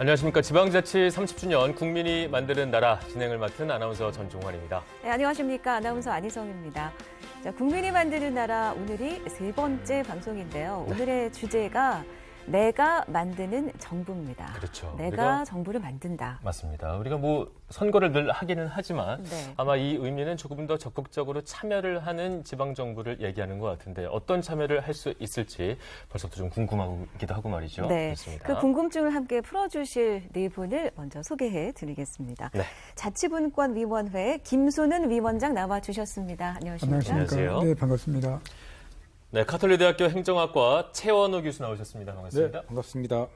안녕하십니까. 지방자치 30주년 국민이 만드는 나라 진행을 맡은 아나운서 전종환입니다. 네, 안녕하십니까. 아나운서 안희성입니다. 자, 국민이 만드는 나라 오늘이 세 번째 방송인데요. 오늘의 주제가 내가 만드는 정부입니다. 그렇죠. 내가 정부를 만든다. 맞습니다. 우리가 선거를 늘 하기는 하지만 네. 아마 이 의미는 조금 더 적극적으로 참여를 하는 지방정부를 얘기하는 것 같은데 어떤 참여를 할 수 있을지 벌써부터 좀 궁금하기도 하고 말이죠. 네. 그렇습니다. 그 궁금증을 함께 풀어주실 네 분을 먼저 소개해 드리겠습니다. 네. 자치분권위원회 김소는 위원장 나와주셨습니다. 안녕하십니까? 안녕하세요. 네, 반갑습니다. 네, 카톨릭대학교 행정학과 최원호 교수 나오셨습니다. 반갑습니다. 네, 반갑습니다.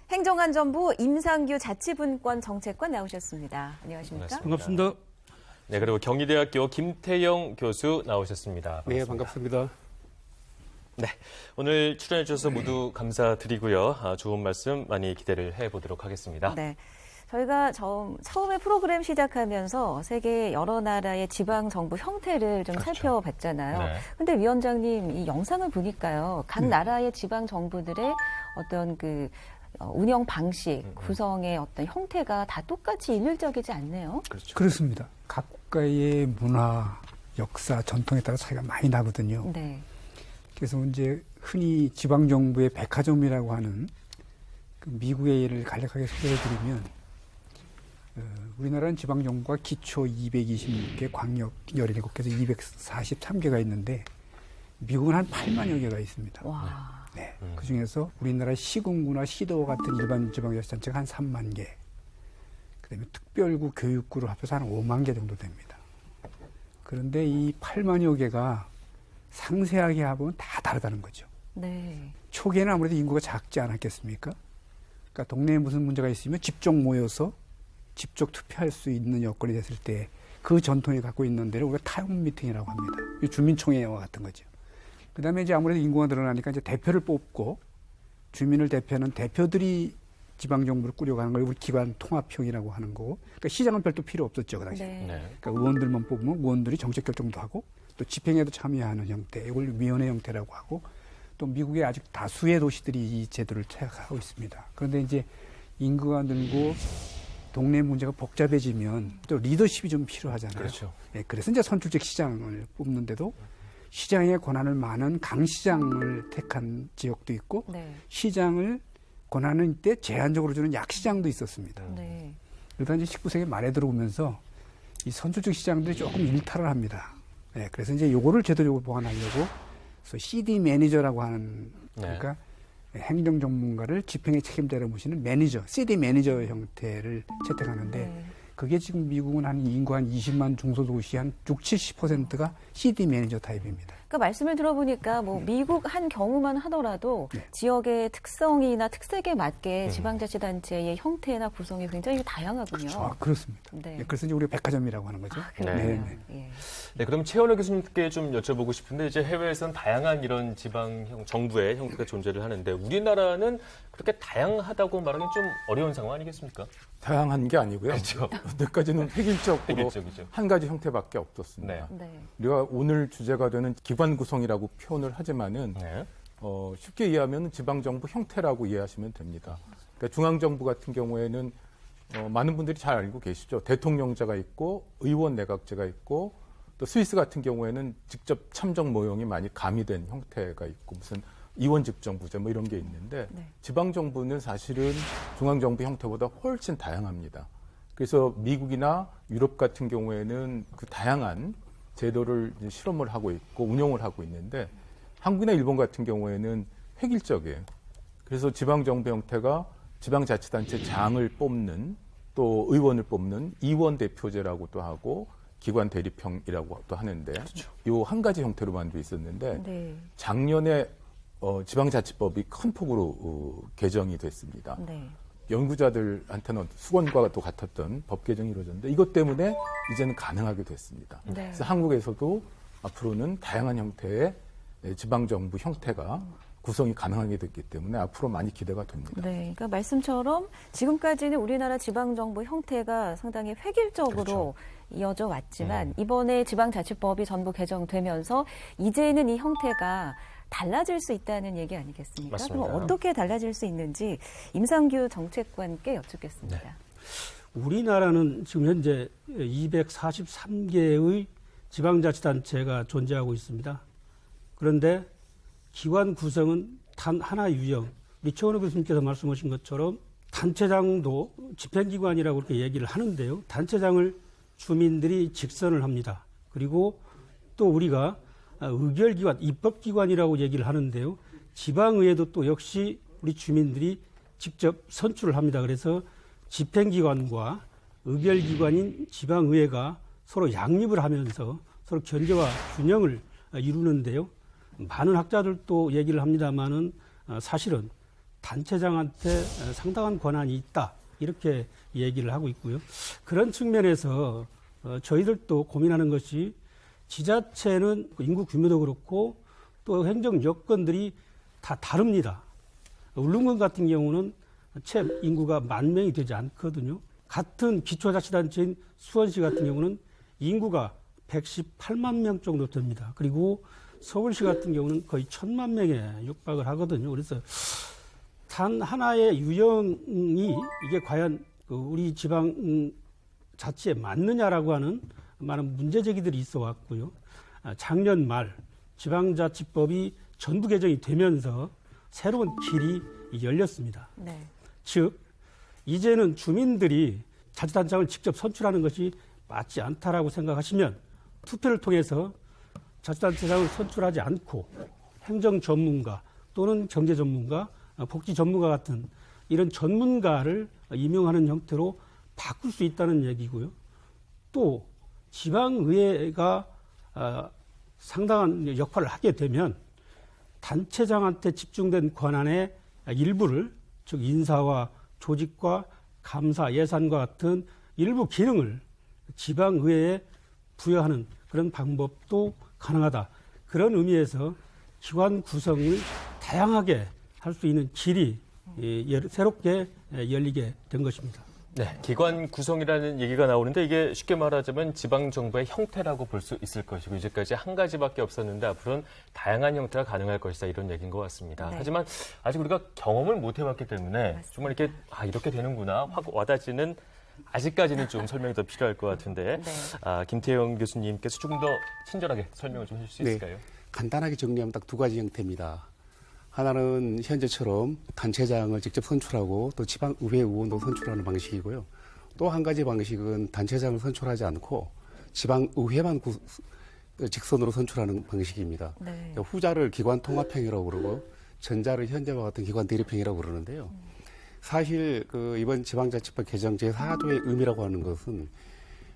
행정안전부 임상규 자치분권 정책관 나오셨습니다. 안녕하십니까? 반갑습니다. 네, 그리고 경희대학교 김태영 교수 나오셨습니다. 반갑습니다. 네, 반갑습니다. 네, 오늘 출연해 주셔서 모두 감사드리고요. 좋은 말씀 많이 기대를 해보도록 하겠습니다. 네. 저희가 처음에 프로그램 시작하면서 세계 여러 나라의 지방정부 형태를 좀 그렇죠. 살펴봤잖아요. 네. 근데 위원장님, 이 영상을 보니까요. 각 나라의 지방정부들의 어떤 운영 방식, 구성의 어떤 형태가 다 똑같이 일률적이지 않네요. 그렇죠. 그렇습니다. 각 국가의 문화, 역사, 전통에 따라 차이가 많이 나거든요. 네. 그래서 이제 흔히 지방정부의 백화점이라고 하는 그 미국의 예를 간략하게 소개해드리면 우리나라는 지방정부가 기초 226개, 광역 17개에서 243개가 있는데 미국은 한 8만여 개가 있습니다. 와. 네. 그중에서 우리나라 시군구나 시도 같은 일반 지방자치단체가 한 3만 개, 그다음에 특별구, 교육구를 합해서 한 5만 개 정도 됩니다. 그런데 이 8만여 개가 상세하게 해보면 다 다르다는 거죠. 네. 초기에는 아무래도 인구가 작지 않았겠습니까? 그러니까 동네에 무슨 문제가 있으면 직접 모여서 직접 투표할 수 있는 여건이 됐을 때 그 전통이 갖고 있는 데를 우리가 타운 미팅이라고 합니다. 주민총회와 같은 거죠. 그 다음에 이제 아무래도 인구가 늘어나니까 이제 대표를 뽑고 주민을 대표하는 대표들이 지방정부를 꾸려가는 걸 우리 기관 통합형이라고 하는 거고, 그러니까 시장은 별도 필요 없었죠, 그 당시에. 네. 네. 그러니까 의원들만 뽑으면 의원들이 정책 결정도 하고 또 집행에도 참여하는 형태, 이걸 위원회 형태라고 하고, 또 미국의 아직 다수의 도시들이 이 제도를 채택하고 있습니다. 그런데 이제 인구가 늘고 동네 문제가 복잡해지면 또 리더십이 좀 필요하잖아요. 그렇죠. 네, 그래서 이제 선출직 시장을 뽑는데도 시장의 권한을 많은 강시장을 택한 지역도 있고, 네. 시장을 권한을 때 제한적으로 주는 약시장도 있었습니다. 네. 그러다 이제 19세기 말에 들어오면서 이 선출직 시장들이 조금 일탈을 합니다. 네, 그래서 이제 요거를 제도적으로 보완하려고 그래서 CD 매니저라고 하는, 그러니까 행정 전문가를 집행의 책임자로 모시는 매니저, CD 매니저 형태를 채택하는데, 네. 그게 지금 미국은 한 인구 한 20만 중소도시 한 60, 70%가 CD 매니저 타입입니다. 그러니까 말씀을 들어보니까 미국 한 경우만 하더라도 지역의 특성이나 특색에 맞게 지방자치단체의 형태나 구성이 굉장히 다양하군요. 아, 그렇습니다. 네. 네, 그래서 이제 우리가 백화점이라고 하는 거죠. 그렇군요. 네. 예. 네, 그럼 최원호 교수님께 좀 여쭤보고 싶은데 이제 해외에서는 다양한 이런 지방 정부의 형태가 존재를 하는데 우리나라는 그렇게 다양하다고 말하기 좀 어려운 상황 아니겠습니까? 다양한 게 아니고요. 그렇죠. 여태까지는 획일적으로 획일적이죠. 한 가지 형태밖에 없었습니다. 네. 네. 우리가 오늘 주제가 되는 기관 구성이라고 표현을 하지만은 네. 쉽게 이해하면 지방정부 형태라고 이해하시면 됩니다. 그러니까 중앙정부 같은 경우에는 많은 분들이 잘 알고 계시죠. 대통령제가 있고 의원 내각제가 있고 또 스위스 같은 경우에는 직접 참정 모형이 많이 가미된 형태가 있고 무슨 이원직정부제 뭐 이런 게 있는데 네. 지방정부는 사실은 중앙정부 형태보다 훨씬 다양합니다. 그래서 미국이나 유럽 같은 경우에는 그 다양한 제도를 이제 실험을 하고 있고 운영을 하고 있는데 한국이나 일본 같은 경우에는 획일적이에요. 그래서 지방정부 형태가 지방자치단체 장을 뽑는 또 의원을 뽑는 이원 대표제라고도 하고 기관 대립형이라고도 하는데 이 한 가지 형태로만 돼 있었는데 네. 작년에 지방자치법이 큰 폭으로 개정이 됐습니다. 네. 연구자들한테는 수건과도 같았던 법 개정이 이루어졌는데 이것 때문에 이제는 가능하게 됐습니다. 네. 그래서 한국에서도 앞으로는 다양한 형태의 지방정부 형태가 구성이 가능하게 됐기 때문에 앞으로 많이 기대가 됩니다. 네, 그러니까 말씀처럼 지금까지는 우리나라 지방정부 형태가 상당히 획일적으로 이어져 왔지만 이번에 지방자치법이 전부 개정되면서 이제는 이 형태가 달라질 수 있다는 얘기 아니겠습니까? 맞습니다. 그럼 어떻게 달라질 수 있는지 임상규 정책관께 여쭙겠습니다. 네. 우리나라는 지금 현재 243개의 지방자치단체가 존재하고 있습니다. 그런데 기관 구성은 단 하나 유형. 우리 최원호 교수님께서 말씀하신 것처럼 단체장도 집행기관이라고 그렇게 얘기를 하는데요. 단체장을 주민들이 직선을 합니다. 그리고 또 우리가 의결기관, 입법기관이라고 얘기를 하는데요. 지방의회도 또 역시 우리 주민들이 직접 선출을 합니다. 그래서 집행기관과 의결기관인 지방의회가 서로 양립을 하면서 서로 견제와 균형을 이루는데요. 많은 학자들도 얘기를 합니다만은 사실은 단체장한테 상당한 권한이 있다. 이렇게 얘기를 하고 있고요. 그런 측면에서 저희들도 고민하는 것이 지자체는 인구 규모도 그렇고 또 행정 여건들이 다 다릅니다. 울릉군 같은 경우는 채 인구가 10,000명이 되지 않거든요. 같은 기초자치단체인 수원시 같은 경우는 인구가 118만 명 정도 됩니다. 그리고 서울시 같은 경우는 거의 1,000만 명에 육박을 하거든요. 그래서 단 하나의 유형이 이게 과연 우리 지방 자치에 맞느냐라고 하는 많은 문제 제기들이 있어 왔고요. 작년 말 지방자치법이 전부 개정이 되면서 새로운 길이 열렸습니다. 네. 즉 이제는 주민들이 자치단장을 직접 선출하는 것이 맞지 않다라고 생각하시면 투표를 통해서 자치단체장을 선출하지 않고 행정 전문가 또는 경제 전문가, 복지 전문가 같은 이런 전문가를 임용하는 형태로 바꿀 수 있다는 얘기고요. 또 지방의회가 상당한 역할을 하게 되면 단체장한테 집중된 권한의 일부를, 즉 인사와 조직과 감사, 예산과 같은 일부 기능을 지방의회에 부여하는 그런 방법도 가능하다. 그런 의미에서 기관 구성을 다양하게 할 수 있는 길이 새롭게 열리게 된 것입니다. 네, 기관 구성이라는 얘기가 나오는데 이게 쉽게 말하자면 지방정부의 형태라고 볼 수 있을 것이고 이제까지 한 가지밖에 없었는데 앞으로는 다양한 형태가 가능할 것이다 이런 얘기인 것 같습니다. 네. 하지만 아직 우리가 경험을 못 해봤기 때문에 맞습니다. 정말 이렇게 이렇게 되는구나 확 와닿지는 아직까지는 좀 설명이 더 필요할 것 같은데 네. 김태형 교수님께서 조금 더 친절하게 설명을 좀 해줄 수 있을까요? 간단하게 정리하면 딱 두 가지 형태입니다. 하나는 현재처럼 단체장을 직접 선출하고 또 지방의회 의원도 선출하는 방식이고요. 또 한 가지 방식은 단체장을 선출하지 않고 지방의회만 직선으로 선출하는 방식입니다. 네. 후자를 기관 통합형이라고 그러고 전자를 현재와 같은 기관 대립형이라고 그러는데요. 사실 이번 지방자치법 개정 제4조의 의미라고 하는 것은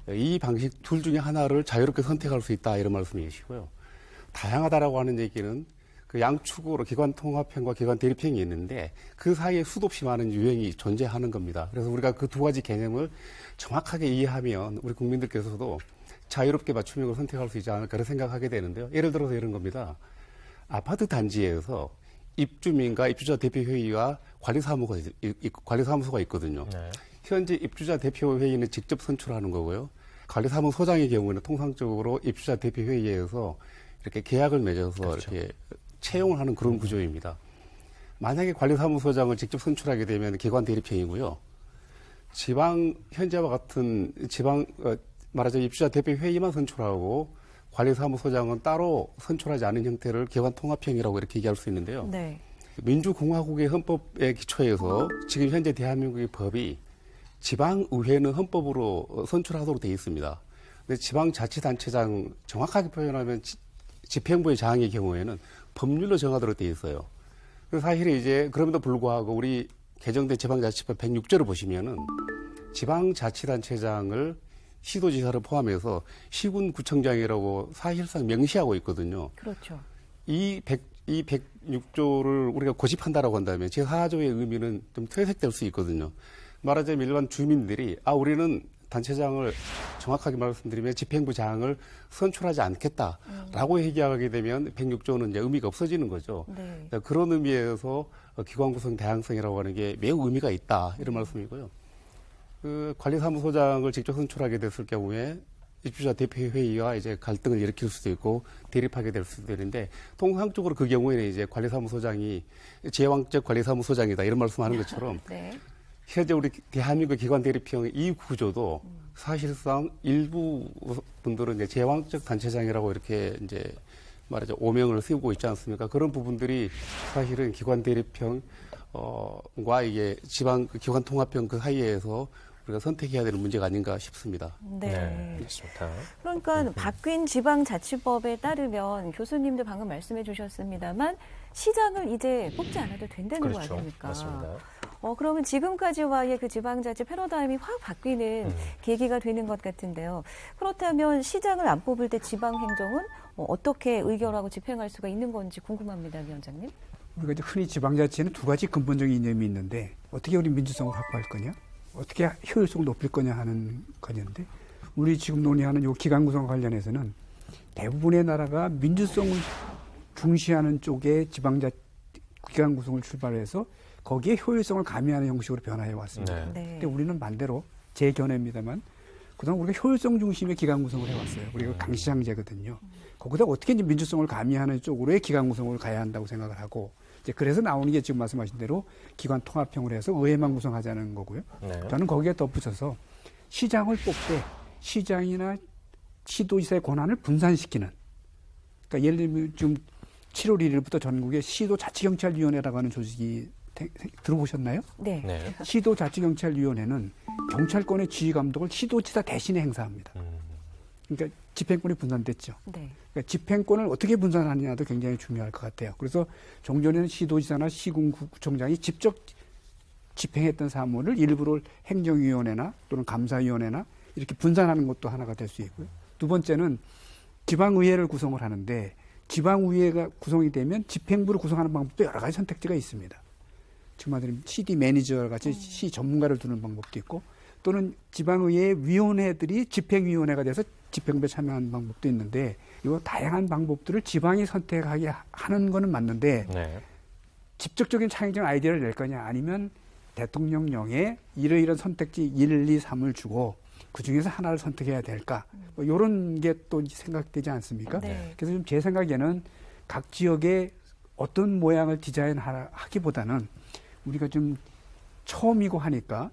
이 방식 둘 중에 하나를 자유롭게 선택할 수 있다 이런 말씀이시고요. 다양하다라고 하는 얘기는 그 양축으로 기관 통합형과 기관 대립형이 있는데 그 사이에 수도 없이 많은 유형이 존재하는 겁니다. 그래서 우리가 그 두 가지 개념을 정확하게 이해하면 우리 국민들께서도 자유롭게 맞춤형을 선택할 수 있지 않을까 생각하게 되는데요. 예를 들어서 이런 겁니다. 아파트 단지에서 입주민과 입주자 대표회의와 관리사무소가 있거든요. 네. 현재 입주자 대표회의는 직접 선출하는 거고요. 관리사무소장의 경우는 통상적으로 입주자 대표회의에서 이렇게 계약을 맺어서 그렇죠. 이렇게 채용을 하는 그런 구조입니다. 만약에 관리사무소장을 직접 선출하게 되면 기관 대립형이고요. 현재와 같은 말하자면 입주자 대표회의만 선출하고 관리사무소장은 따로 선출하지 않은 형태를 기관 통합형이라고 이렇게 얘기할 수 있는데요. 네. 민주공화국의 헌법에 기초해서 지금 현재 대한민국의 법이 지방의회는 헌법으로 선출하도록 되어 있습니다. 근데 지방자치단체장 정확하게 표현하면 집행부의 장의 경우에는 법률로 정하도록 되어 있어요. 그래서 사실은 이제 그럼에도 불구하고 우리 개정된 지방자치법 106조를 보시면은 지방자치단체장을 시도지사를 포함해서 시군구청장이라고 사실상 명시하고 있거든요. 그렇죠. 이 106조를 우리가 고집한다라고 한다면 제4조의 의미는 좀 퇴색될 수 있거든요. 말하자면 일반 주민들이 우리는 단체장을 정확하게 말씀드리면 집행부장을 선출하지 않겠다라고 얘기하게 되면 106조는 이제 의미가 없어지는 거죠. 네. 그런 의미에서 기관 구성 다양성이라고 하는 게 매우 의미가 있다 이런 말씀이고요. 그 관리사무소장을 직접 선출하게 됐을 경우에 입주자 대표회의와 이제 갈등을 일으킬 수도 있고 대립하게 될 수도 있는데 통상적으로 그 경우에는 이제 관리사무소장이 제왕적 관리사무소장이다 이런 말씀하는 것처럼 네. 현재 우리 대한민국 기관 대립형 이 구조도 사실상 일부 분들은 이제 제왕적 단체장이라고 이렇게 이제 말하자 오명을 세우고 있지 않습니까? 그런 부분들이 사실은 기관 대립형 과 이게 지방 기관 통합형 그 사이에서 우리가 선택해야 되는 문제가 아닌가 싶습니다. 네. 그렇습니다. 그러니까 바뀐 지방자치법에 따르면 교수님도 방금 말씀해 주셨습니다만 시장을 이제 뽑지 않아도 된다는 거 그렇죠. 아닙니까? 맞습니다. 그러면 지금까지와의 그 지방자치 패러다임이 확 바뀌는 계기가 되는 것 같은데요. 그렇다면 시장을 안 뽑을 때 지방행정은 어떻게 의결하고 집행할 수가 있는 건지 궁금합니다, 위원장님. 우리가 이제 흔히 지방자치에는 두 가지 근본적인 이념이 있는데 어떻게 우리 민주성을 확보할 거냐, 어떻게 효율성을 높일 거냐 하는 거였는데 우리 지금 논의하는 이 기관 구성 관련해서는 대부분의 나라가 민주성을 중시하는 쪽에 기관 구성을 출발해서 거기에 효율성을 가미하는 형식으로 변화해 왔습니다. 네. 네. 근데 우리는 반대로 제 견해입니다만 그동안 우리가 효율성 중심의 기관 구성을 해왔어요. 우리가 강시장제거든요. 거기다 어떻게 이제 민주성을 가미하는 쪽으로의 기관 구성을 가야 한다고 생각을 하고 이제 그래서 나오는 게 지금 말씀하신 대로 기관 통합형을 해서 의회만 구성하자는 거고요. 네. 저는 거기에 덧붙여서 시장을 뽑되 시장이나 시도지사의 권한을 분산시키는 그러니까 예를 들면 지금 7월 1일부터 전국에 시도자치경찰위원회라고 하는 조직이 들어보셨나요? 네. 네. 시도자치경찰위원회는 경찰권의 지휘 감독을 시도지사 대신에 행사합니다. 그러니까 집행권이 분산됐죠. 네. 그러니까 집행권을 어떻게 분산하느냐도 굉장히 중요할 것 같아요. 그래서 종전에는 시도지사나 시군구청장이 직접 집행했던 사무를 일부러 행정위원회나 또는 감사위원회나 이렇게 분산하는 것도 하나가 될 수 있고요. 두 번째는 지방의회를 구성을 하는데 지방의회가 구성이 되면 집행부를 구성하는 방법도 여러 가지 선택지가 있습니다. 지금 말하자면 CD 매니저 같이 시 전문가를 두는 방법도 있고 또는 지방의회 위원회들이 집행위원회가 돼서 집행부에 참여하는 방법도 있는데 이 다양한 방법들을 지방이 선택하게 하는 거는 맞는데 네. 직접적인 창의적 아이디어를 낼 거냐 아니면 대통령령에 이러이러한 선택지 1, 2, 3을 주고 그중에서 하나를 선택해야 될까 뭐 이런 게 또 생각되지 않습니까? 네. 그래서 좀 제 생각에는 각 지역에 어떤 모양을 디자인하기보다는 우리가 좀 처음이고 하니까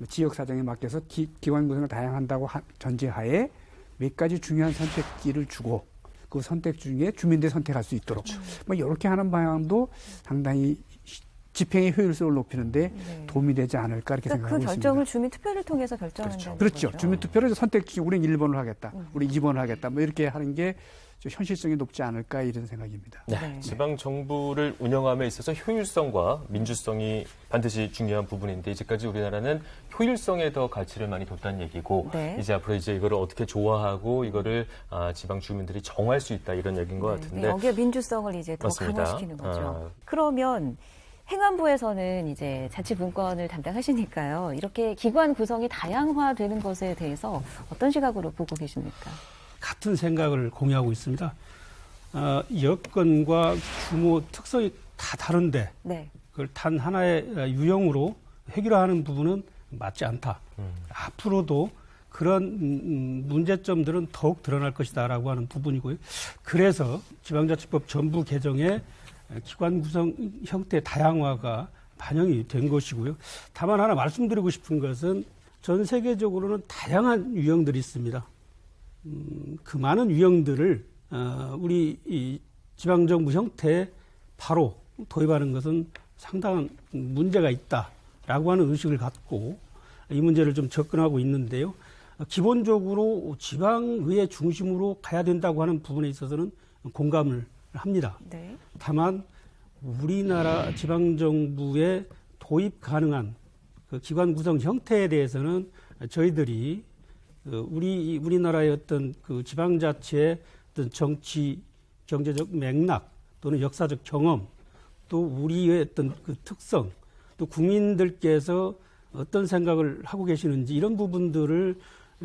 지역 사정에 맡겨서 기관 구성을 다양한다고 전제하에 몇 가지 중요한 선택지를 주고 그 선택 중에 주민들이 선택할 수 있도록 뭐 이렇게 하는 방향도 상당히 집행의 효율성을 높이는데 네. 도움이 되지 않을까 이렇게 그러니까 생각하고 그 있습니다. 결정을 주민 투표를 통해서 결정한다는 그렇죠. 거죠. 주민투표를 선택지 우리는 1번을 하겠다. 우리 2번을 하겠다. 뭐 이렇게 하는 게 좀 현실성이 높지 않을까 이런 생각입니다. 네. 네. 지방 정부를 운영함에 있어서 효율성과 민주성이 반드시 중요한 부분인데 이제까지 우리나라는 효율성에 더 가치를 많이 뒀다는 얘기고 네. 이제 앞으로 이제 이거를 어떻게 조화하고 이거를 지방 주민들이 정할 수 있다 이런 얘기인 것 같은데 네, 여기에 민주성을 이제 더 맞습니다. 강화시키는 거죠. 그러면 행안부에서는 이제 자치분권을 담당하시니까요. 이렇게 기관 구성이 다양화되는 것에 대해서 어떤 시각으로 보고 계십니까? 같은 생각을 공유하고 있습니다. 여건과 규모 특성이 다 다른데 네. 그걸 단 하나의 유형으로 해결하는 부분은 맞지 않다. 앞으로도 그런 문제점들은 더욱 드러날 것이다라고 하는 부분이고요. 그래서 지방자치법 전부 개정에 기관 구성 형태 다양화가 반영이 된 것이고요. 다만 하나 말씀드리고 싶은 것은 전 세계적으로는 다양한 유형들이 있습니다. 그 많은 유형들을 우리 이 지방정부 형태에 바로 도입하는 것은 상당한 문제가 있다라고 하는 의식을 갖고 이 문제를 좀 접근하고 있는데요. 기본적으로 지방의회 중심으로 가야 된다고 하는 부분에 있어서는 공감을 합니다. 네. 다만 우리나라 지방정부에 도입 가능한 그 기관 구성 형태에 대해서는 저희들이 우리나라의 어떤 그 지방자치의 어떤 정치, 경제적 맥락 또는 역사적 경험 또 우리의 어떤 그 특성 또 국민들께서 어떤 생각을 하고 계시는지 이런 부분들을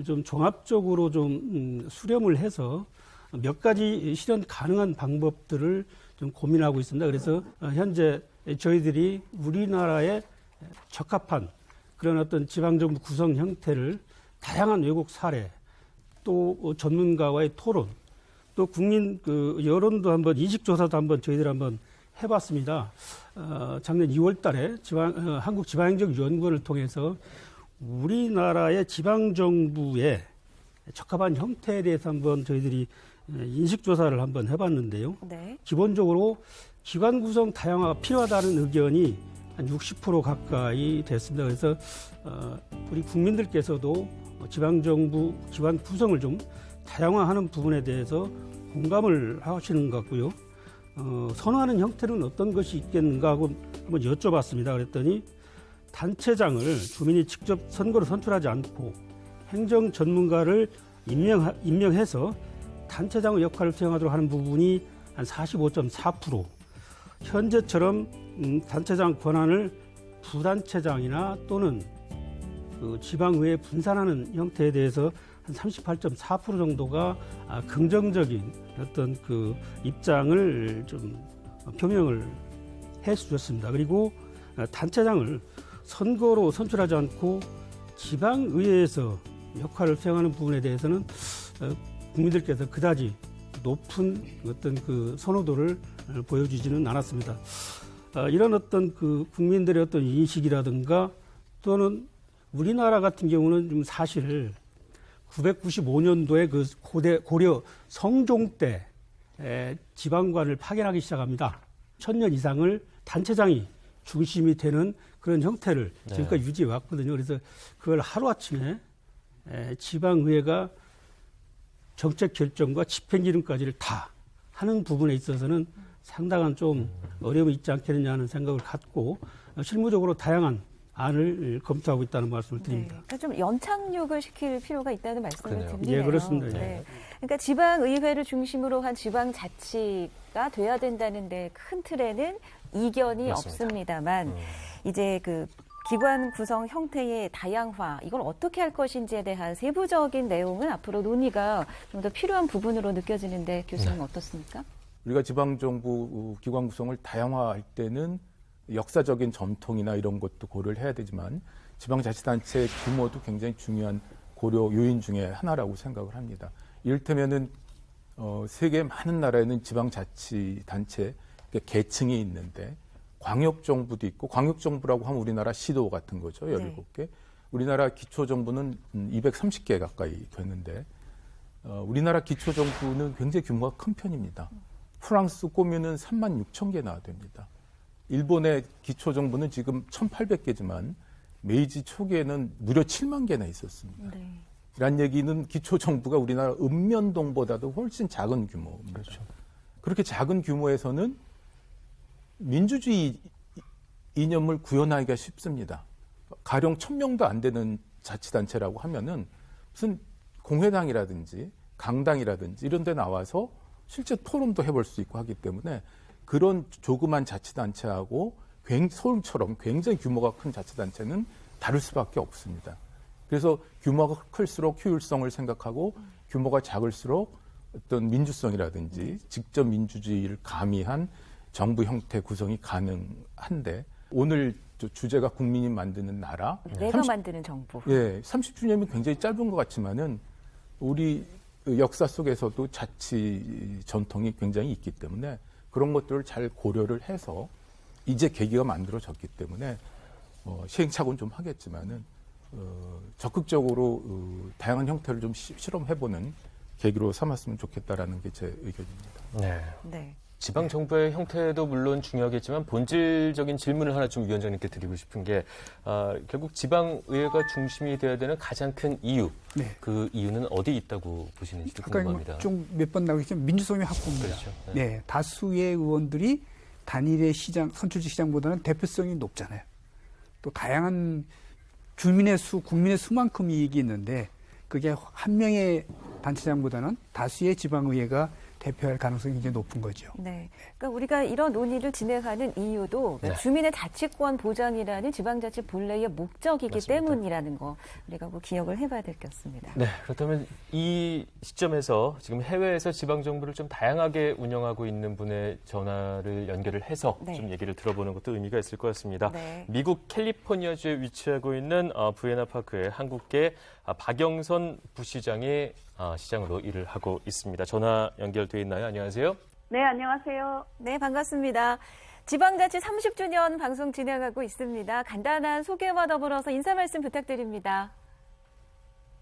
좀 종합적으로 좀 수렴을 해서 몇 가지 실현 가능한 방법들을 좀 고민하고 있습니다. 그래서 현재 저희들이 우리나라에 적합한 그런 어떤 지방정부 구성 형태를 다양한 외국 사례 또 전문가와의 토론 또 국민 그 여론도 한번 인식조사도 한번 저희들 한번 해봤습니다. 작년 2월달에 한국지방행정연구원을 통해서 우리나라의 지방정부의 적합한 형태에 대해서 한번 저희들이 인식조사를 한번 해봤는데요. 네. 기본적으로 기관 구성 다양화가 필요하다는 의견이 한 60% 가까이 됐습니다. 그래서 우리 국민들께서도 지방정부 기관 구성을 좀 다양화하는 부분에 대해서 공감을 하시는 것 같고요. 선호하는 형태는 어떤 것이 있겠는가 하고 한번 여쭤봤습니다. 그랬더니 단체장을 주민이 직접 선거로 선출하지 않고 행정 전문가를 임명해서 단체장의 역할을 수행하도록 하는 부분이 한 45.4%. 현재처럼 단체장 권한을 부단체장이나 또는 그 지방의회에 분산하는 형태에 대해서 한 38.4% 정도가 긍정적인 어떤 그 입장을 좀 표명을 해 주셨습니다. 그리고 단체장을 선거로 선출하지 않고 지방의회에서 역할을 수행하는 부분에 대해서는 국민들께서 그다지 높은 어떤 그 선호도를 보여주지는 않았습니다. 이런 어떤 그 국민들의 어떤 인식이라든가 또는 우리나라 같은 경우는 좀 사실 995년도에 그 고려 성종 때 지방관을 파견하기 시작합니다. 1000년 이상을 단체장이 중심이 되는 그런 형태를 지금까지 유지해 왔거든요. 그래서 그걸 하루아침에 지방의회가 정책 결정과 집행기능까지를 다 하는 부분에 있어서는 상당한 좀 어려움이 있지 않겠느냐 하는 생각을 갖고 실무적으로 다양한 안을 검토하고 있다는 말씀을 드립니다. 네, 그러니까 좀 연착륙을 시킬 필요가 있다는 말씀을 그러네요. 드리네요. 예, 그렇습니다. 네. 그러니까 지방의회를 중심으로 한 지방자치가 돼야 된다는데 큰 틀에는 이견이 맞습니다. 없습니다만 이제 그 기관 구성 형태의 다양화 이걸 어떻게 할 것인지에 대한 세부적인 내용은 앞으로 논의가 좀 더 필요한 부분으로 느껴지는데 교수님 어떻습니까? 우리가 지방정부 기관 구성을 다양화할 때는 역사적인 전통이나 이런 것도 고려를 해야 되지만 지방자치단체의 규모도 굉장히 중요한 고려 요인 중에 하나라고 생각을 합니다. 이를테면은 세계 많은 나라에는 지방자치단체 그러니까 계층이 있는데 광역정부도 있고 광역정부라고 하면 우리나라 시도 같은 거죠. 17개. 우리나라 기초정부는 230개 가까이 되는데 우리나라 기초정부는 굉장히 규모가 큰 편입니다. 프랑스 꼬미는 36,000개나 됩니다. 일본의 기초정부는 지금 1,800개지만 메이지 초기에는 무려 7만 개나 있었습니다. 네. 이란 얘기는 기초정부가 우리나라 읍면동보다도 훨씬 작은 규모입니다. 그렇죠. 그렇게 작은 규모에서는 민주주의 이념을 구현하기가 쉽습니다. 가령 1,000명도 안 되는 자치단체라고 하면은 무슨 공회당이라든지 강당이라든지 이런 데 나와서 실제 토론도 해볼 수 있고 하기 때문에 그런 조그만 자치단체하고 서울처럼 굉장히 규모가 큰 자치단체는 다를 수밖에 없습니다. 그래서 규모가 클수록 효율성을 생각하고 규모가 작을수록 어떤 민주성이라든지 직접 민주주의를 가미한 정부 형태 구성이 가능한데 오늘 주제가 국민이 만드는 나라. 내가 만드는 정부. 예, 30주년이 굉장히 짧은 것 같지만은 우리 역사 속에서도 자치 전통이 굉장히 있기 때문에 그런 것들을 잘 고려를 해서 이제 계기가 만들어졌기 때문에 시행착오는 좀 하겠지만은 적극적으로 다양한 형태를 좀 실험해보는 계기로 삼았으면 좋겠다라는 게 제 의견입니다. 네. 네. 지방 정부의 형태도 물론 중요하겠지만 본질적인 질문을 하나 좀 위원장님께 드리고 싶은 게 결국 지방의회가 중심이 되어야 되는 가장 큰 이유, 네. 그 이유는 어디 있다고 보시는지 아까 궁금합니다. 좀 몇 번 나오겠지만 민주성의 확보입니다. 그렇죠. 네, 다수의 의원들이 단일의 시장, 선출직 시장보다는 대표성이 높잖아요. 또 다양한 주민의 수, 국민의 수만큼 이익이 있는데 그게 한 명의 단체장보다는 다수의 지방의회가 대표할 가능성이 굉장히 높은 거죠. 네. 그러니까 우리가 이런 논의를 진행하는 이유도 네. 주민의 자치권 보장이라는 지방자치 본래의 목적이기 맞습니다. 때문이라는 거 우리가 꼭 기억을 해봐야 될 것 같습니다. 네, 그렇다면 이 시점에서 지금 해외에서 지방정부를 좀 다양하게 운영하고 있는 분의 전화를 연결을 해서 네. 좀 얘기를 들어보는 것도 의미가 있을 것 같습니다. 네. 미국 캘리포니아주에 위치하고 있는 부에나파크의 한국계 박영선 부시장이 시장으로 일을 하고 있습니다. 전화 연결돼 있나요? 안녕하세요. 네, 안녕하세요. 네, 반갑습니다. 지방자치 30주년 방송 진행하고 있습니다. 간단한 소개와 더불어서 인사 말씀 부탁드립니다.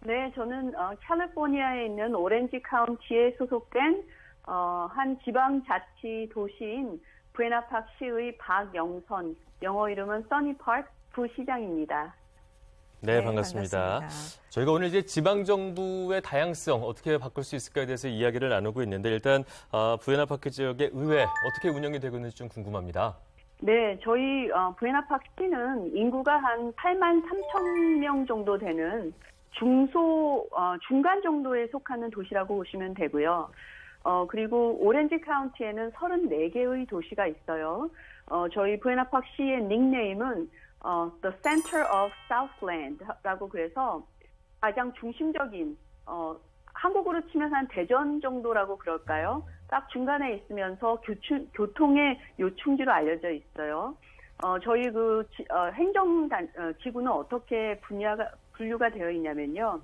네, 저는 캘리포니아에 있는 오렌지 카운티에 소속된 한 지방자치 도시인 부에나파크 시의 박영선, 영어 이름은 써니파크 부시장입니다. 네, 반갑습니다. 저희가 오늘 이제 지방정부의 다양성 어떻게 바꿀 수 있을까에 대해서 이야기를 나누고 있는데 일단 부에나파크 지역의 의회 어떻게 운영이 되고 있는지 좀 궁금합니다. 네, 저희 부에나파크 시는 인구가 한 8만 3천 명 정도 되는 중간 정도에 속하는 도시라고 보시면 되고요. 그리고 오렌지 카운티에는 34개의 도시가 있어요. 저희 부에나파크 시의 닉네임은 The Center of Southland라고 그래서 가장 중심적인 한국으로 치면 한 대전 정도라고 그럴까요? 딱 중간에 있으면서 교통의 요충지로 알려져 있어요. 저희 지구는 어떻게 분류가 되어 있냐면요.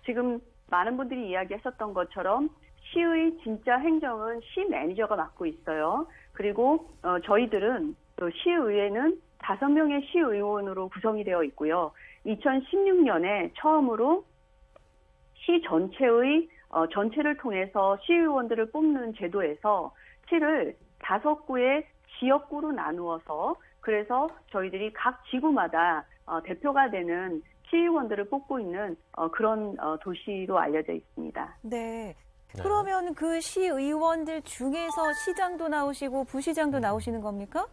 지금 많은 분들이 이야기하셨던 것처럼 시의 진짜 행정은 시 매니저가 맡고 있어요. 그리고 저희들은 또 시의회는 5명의 시의원으로 구성이 되어 있고요. 2016년에 처음으로 시 전체를 통해서 시의원들을 뽑는 제도에서 시를 5구의 지역구로 나누어서 그래서 저희들이 각 지구마다 대표가 되는 시의원들을 뽑고 있는 그런 도시로 알려져 있습니다. 네. 그러면 그 시의원들 중에서 시장도 나오시고 부시장도 나오시는 겁니까?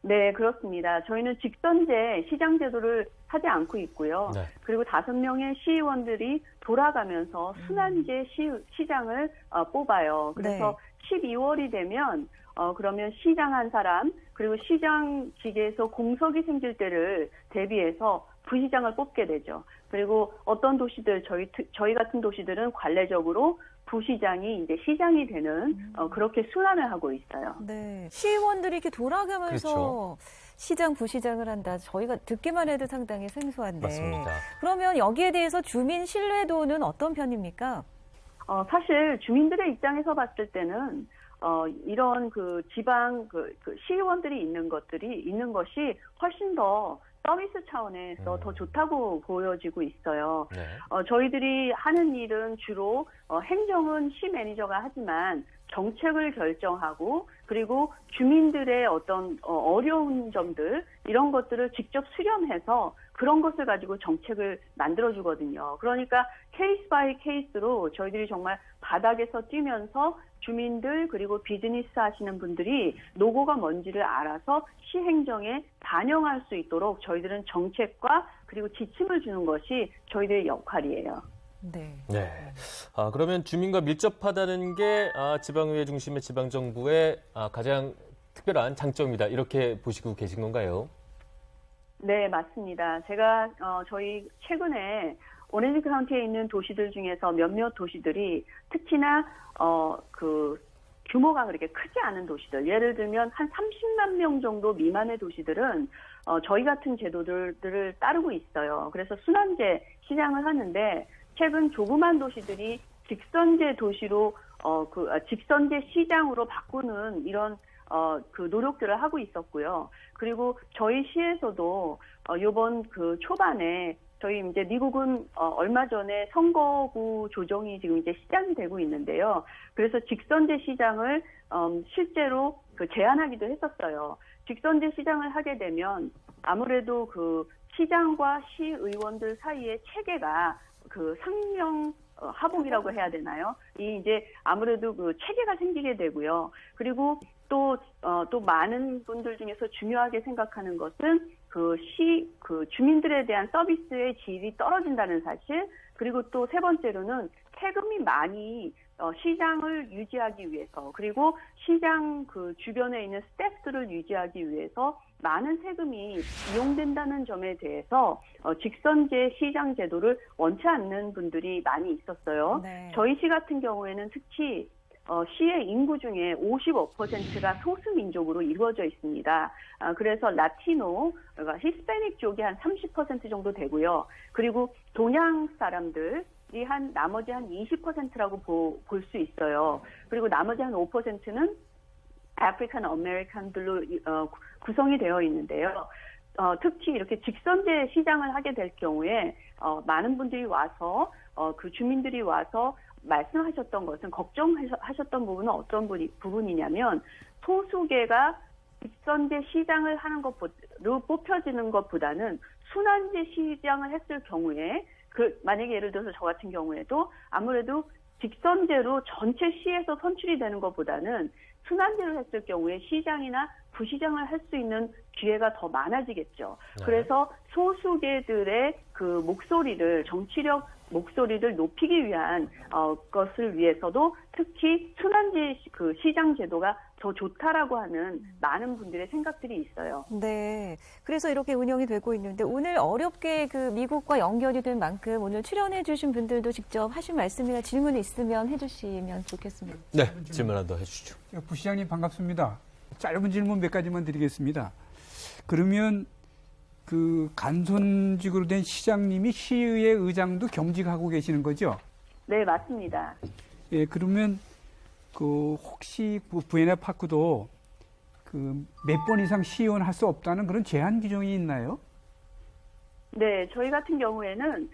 네, 그렇습니다. 저희는 직선제 시장 제도를 하지 않고 있고요. 네. 그리고 5명의 시의원들이 돌아가면서 순환제 시장을 뽑아요. 그래서 12월이 되면 그러면 시장 한 사람 그리고 시장직에서 공석이 생길 때를 대비해서 부시장을 뽑게 되죠. 그리고 어떤 도시들 저희 같은 도시들은 관례적으로 부시장이 이제 시장이 되는 그렇게 순환을 하고 있어요. 네. 시의원들이 이렇게 돌아가면서 그렇죠. 시장, 부시장을 한다. 저희가 듣기만 해도 상당히 생소한데. 맞습니다. 그러면 여기에 대해서 주민 신뢰도는 어떤 편입니까? 사실 주민들의 입장에서 봤을 때는 이런 그 지방 그 시의원들이 있는 것이 훨씬 더 서비스 차원에서 더 좋다고 보여지고 있어요. 네. 저희들이 하는 일은 주로 행정은 시 매니저가 하지만 정책을 결정하고 그리고 주민들의 어떤 어려운 점들 이런 것들을 직접 수렴해서 그런 것을 가지고 정책을 만들어주거든요. 그러니까 케이스 바이 케이스로 저희들이 정말 바닥에서 뛰면서 주민들 그리고 비즈니스 하시는 분들이 노고가 뭔지를 알아서 시행정에 반영할 수 있도록 저희들은 정책과 그리고 지침을 주는 것이 저희들의 역할이에요. 네. 네. 그러면 주민과 밀접하다는 게 지방의회 중심의 지방정부의 가장 특별한 장점이다. 이렇게 보시고 계신 건가요? 네, 맞습니다. 제가 저희 최근에 오렌지 카운티에 있는 도시들 중에서 몇몇 도시들이 특히나 그 규모가 그렇게 크지 않은 도시들, 예를 들면 한 30만 명 정도 미만의 도시들은 저희 같은 제도들을 따르고 있어요. 그래서 순환제 시장을 하는데 최근 조그만 도시들이 직선제 도시로 직선제 시장으로 바꾸는 이런 그 노력들을 하고 있었고요. 그리고 저희 시에서도 요번 그 초반에 저희 이제 미국은 얼마 전에 선거구 조정이 지금 이제 시작이 되고 있는데요. 그래서 직선제 시장을 실제로 제한하기도 했었어요. 직선제 시장을 하게 되면 아무래도 그 시장과 시의원들 사이의 체계가 그 상명 하복이라고 해야 되나요? 이 이제 아무래도 그 체계가 생기게 되고요. 그리고 또 많은 분들 중에서 중요하게 생각하는 것은 그 주민들에 대한 서비스의 질이 떨어진다는 사실, 그리고 또 세 번째로는 세금이 많이 시장을 유지하기 위해서, 그리고 시장 그 주변에 있는 스태프들을 유지하기 위해서 많은 세금이 이용된다는 점에 대해서 직선제 시장 제도를 원치 않는 분들이 많이 있었어요. 네. 저희 시 같은 경우에는 특히 시의 인구 중에 55%가 소수민족으로 이루어져 있습니다. 그래서 라티노, 그러니까 히스패닉 쪽이 한 30% 정도 되고요. 그리고 동양 사람들이 나머지 한 20%라고 볼 수 있어요. 그리고 나머지 한 5%는 아프리칸 아메리칸들로 구성이 되어 있는데요. 특히 이렇게 직선제 시장을 하게 될 경우에 많은 분들이 와서 그 주민들이 와서 말씀하셨던 것은, 걱정하셨던 부분은 어떤 부분이냐면, 소수계가 직선제 시장을 하는 것으로 뽑혀지는 것보다는 순환제 시장을 했을 경우에, 만약에 예를 들어서 저 같은 경우에도 아무래도 직선제로 전체 시에서 선출이 되는 것보다는 순환제로 했을 경우에 시장이나 부시장을 할 수 있는 기회가 더 많아지겠죠. 네. 그래서 소수계들의 그 목소리를, 정치력 목소리를 높이기 위한 것을 위해서도 특히 순환제 그 시장 제도가 더 좋다라고 하는 많은 분들의 생각들이 있어요. 네. 그래서 이렇게 운영이 되고 있는데, 오늘 어렵게 그 미국과 연결이 된 만큼 오늘 출연해 주신 분들도 직접 하신 말씀이나 질문이 있으면 해주시면 좋겠습니다. 네, 질문 하나 더 해주시죠. 부시장님 반갑습니다. 짧은 질문 몇 가지만 드리겠습니다. 그러면 그 간선직으로 된 시장님이 시의회 의장도 겸직하고 계시는 거죠? 네, 맞습니다. 예, 그러면 그 혹시 부에나 파크도 그 몇 번 이상 시의원 할 수 없다는 그런 제한 규정이 있나요? 네, 저희 같은 경우에는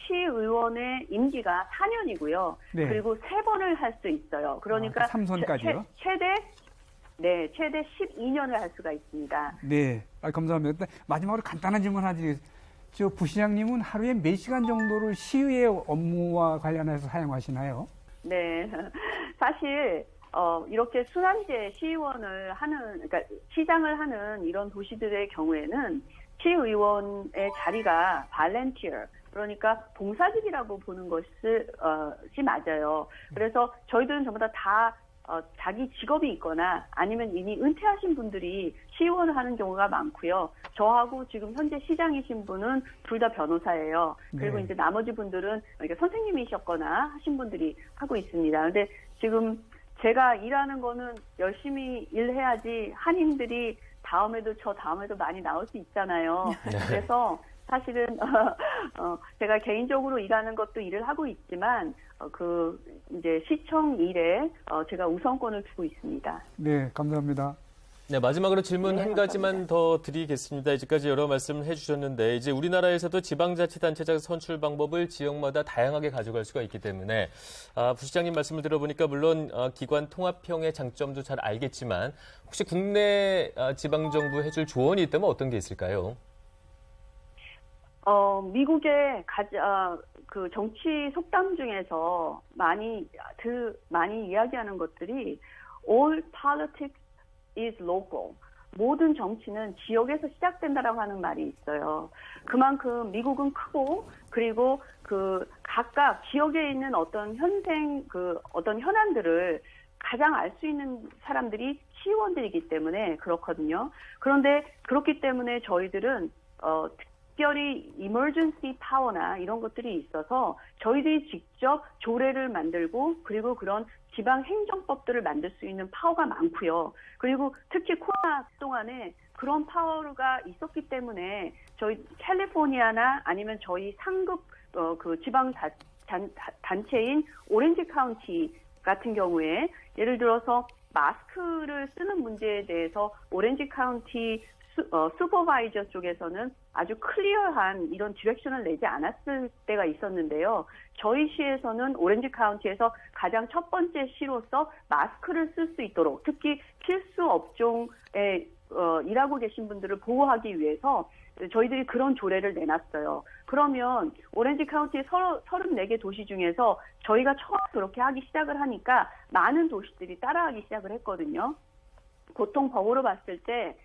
시의원의 임기가 4년이고요. 네. 그리고 3번을 할 수 있어요. 그러니까 3선까지요? 최대 12년을 할 수가 있습니다. 네, 감사합니다. 마지막으로 간단한 질문 하나 드리겠습니다. 저 부시장님은 하루에 몇 시간 정도를 시의회 업무와 관련해서 사용하시나요? 네, 사실 이렇게 순환제 시의원을 하는, 그러니까 시장을 하는 이런 도시들의 경우에는 시의원의 자리가 발렌티어, 그러니까 봉사직이라고 보는 것이 맞아요. 그래서 저희들은 전부 다 자기 직업이 있거나 아니면 이미 은퇴하신 분들이 시의원을 하는 경우가 많고요. 저하고 지금 현재 시장이신 분은 둘 다 변호사예요. 그리고 네. 이제 나머지 분들은 그러니까 선생님이셨거나 하신 분들이 하고 있습니다. 근데 지금 제가 일하는 거는 열심히 일해야지 한인들이 다음에도 많이 나올 수 있잖아요. 그래서 사실은 제가 개인적으로 일하는 것도 일을 하고 있지만 이제 시청 일에 제가 우선권을 두고 있습니다. 네, 감사합니다. 네, 마지막으로 질문 네, 한 가지만 더 드리겠습니다. 이제까지 여러 말씀을 해주셨는데, 이제 우리나라에서도 지방자치단체장 선출 방법을 지역마다 다양하게 가져갈 수가 있기 때문에, 부시장님 말씀을 들어보니까 물론 기관 통합형의 장점도 잘 알겠지만, 혹시 국내 지방정부 해줄 조언이 있다면 어떤 게 있을까요? 미국의 그 정치 속담 중에서 많이 이야기하는 것들이 all politics is local. 모든 정치는 지역에서 시작된다라고 하는 말이 있어요. 그만큼 미국은 크고, 그리고 그 각각 지역에 있는 어떤 어떤 현안들을 가장 알 수 있는 사람들이 시의원들이기 때문에 그렇거든요. 그런데 그렇기 때문에 저희들은 특별히 emergency 파워나 이런 것들이 있어서 저희들이 직접 조례를 만들고, 그리고 그런 지방 행정법들을 만들 수 있는 파워가 많고요. 그리고 특히 코로나 동안에 그런 파워가 있었기 때문에 저희 캘리포니아나 아니면 저희 상급 그 지방 단체인 오렌지 카운티 같은 경우에 예를 들어서 마스크를 쓰는 문제에 대해서 오렌지 카운티 슈퍼바이저 쪽에서는 아주 클리어한 이런 디렉션을 내지 않았을 때가 있었는데요. 저희 시에서는 오렌지 카운티에서 가장 첫 번째 시로서 마스크를 쓸 수 있도록 특히 필수 업종에 일하고 계신 분들을 보호하기 위해서 저희들이 그런 조례를 내놨어요. 그러면 오렌지 카운티 34개 도시 중에서 저희가 처음 그렇게 하기 시작을 하니까 많은 도시들이 따라하기 시작을 했거든요. 보통 법으로 봤을 때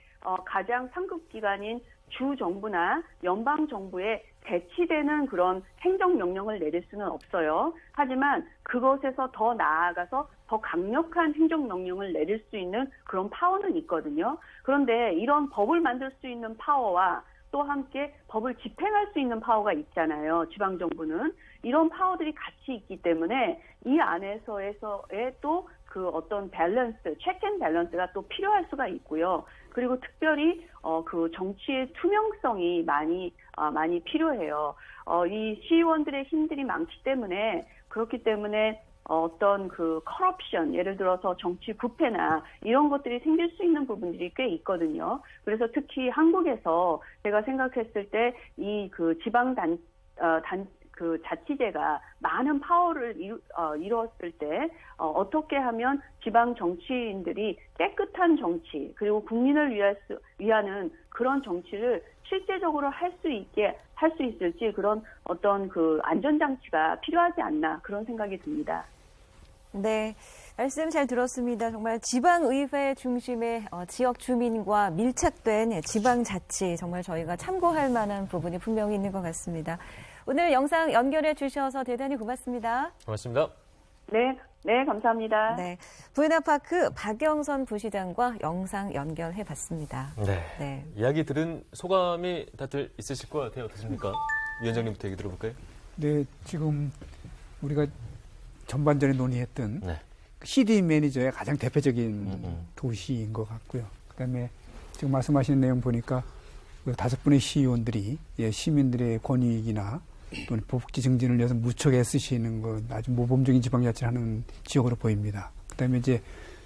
가장 상급기관인 주정부나 연방정부에 대치되는 그런 행정명령을 내릴 수는 없어요. 하지만 그것에서 더 나아가서 더 강력한 행정명령을 내릴 수 있는 그런 파워는 있거든요. 그런데 이런 법을 만들 수 있는 파워와 또 함께 법을 집행할 수 있는 파워가 있잖아요. 지방정부는. 이런 파워들이 같이 있기 때문에 이 안에서의 또 그 어떤 밸런스, 체크 앤 밸런스가 또 필요할 수가 있고요. 그리고 특별히 그 정치의 투명성이 많이 필요해요. 이 시의원들의 힘들이 많기 때문에 그렇기 때문에 어떤 그 커럽션, 예를 들어서 정치 부패나 이런 것들이 생길 수 있는 부분들이 꽤 있거든요. 그래서 특히 한국에서 제가 생각했을 때 이 그 그 자치제가 많은 파워를 이루었을 때 어떻게 하면 지방 정치인들이 깨끗한 정치 그리고 국민을 위하는 그런 정치를 실제적으로 할 수 있을지 그런 어떤 그 안전장치가 필요하지 않나 그런 생각이 듭니다. 네, 말씀 잘 들었습니다. 정말 지방의회 중심의 지역 주민과 밀착된 지방자치 정말 저희가 참고할 만한 부분이 분명히 있는 것 같습니다. 오늘 영상 연결해 주셔서 대단히 고맙습니다. 고맙습니다. 네, 감사합니다. 네, 부에나파크 박영선 부시장과 영상 연결해 봤습니다. 네. 이야기 들은 소감이 다들 있으실 것 같아요. 어떻습니까? 위원장님부터 얘기 들어볼까요? 네, 지금 우리가 전반전에 논의했던 네. CD 매니저의 가장 대표적인 도시인 것 같고요. 그다음에 지금 말씀하시는 내용 보니까 그 5분의 시의원들이 시민들의 권익이나 또는 복지 증진을 위해서 무척 애쓰시는 것 아주 모범적인 지방자치를 하는 지역으로 보입니다. 그다음에 이제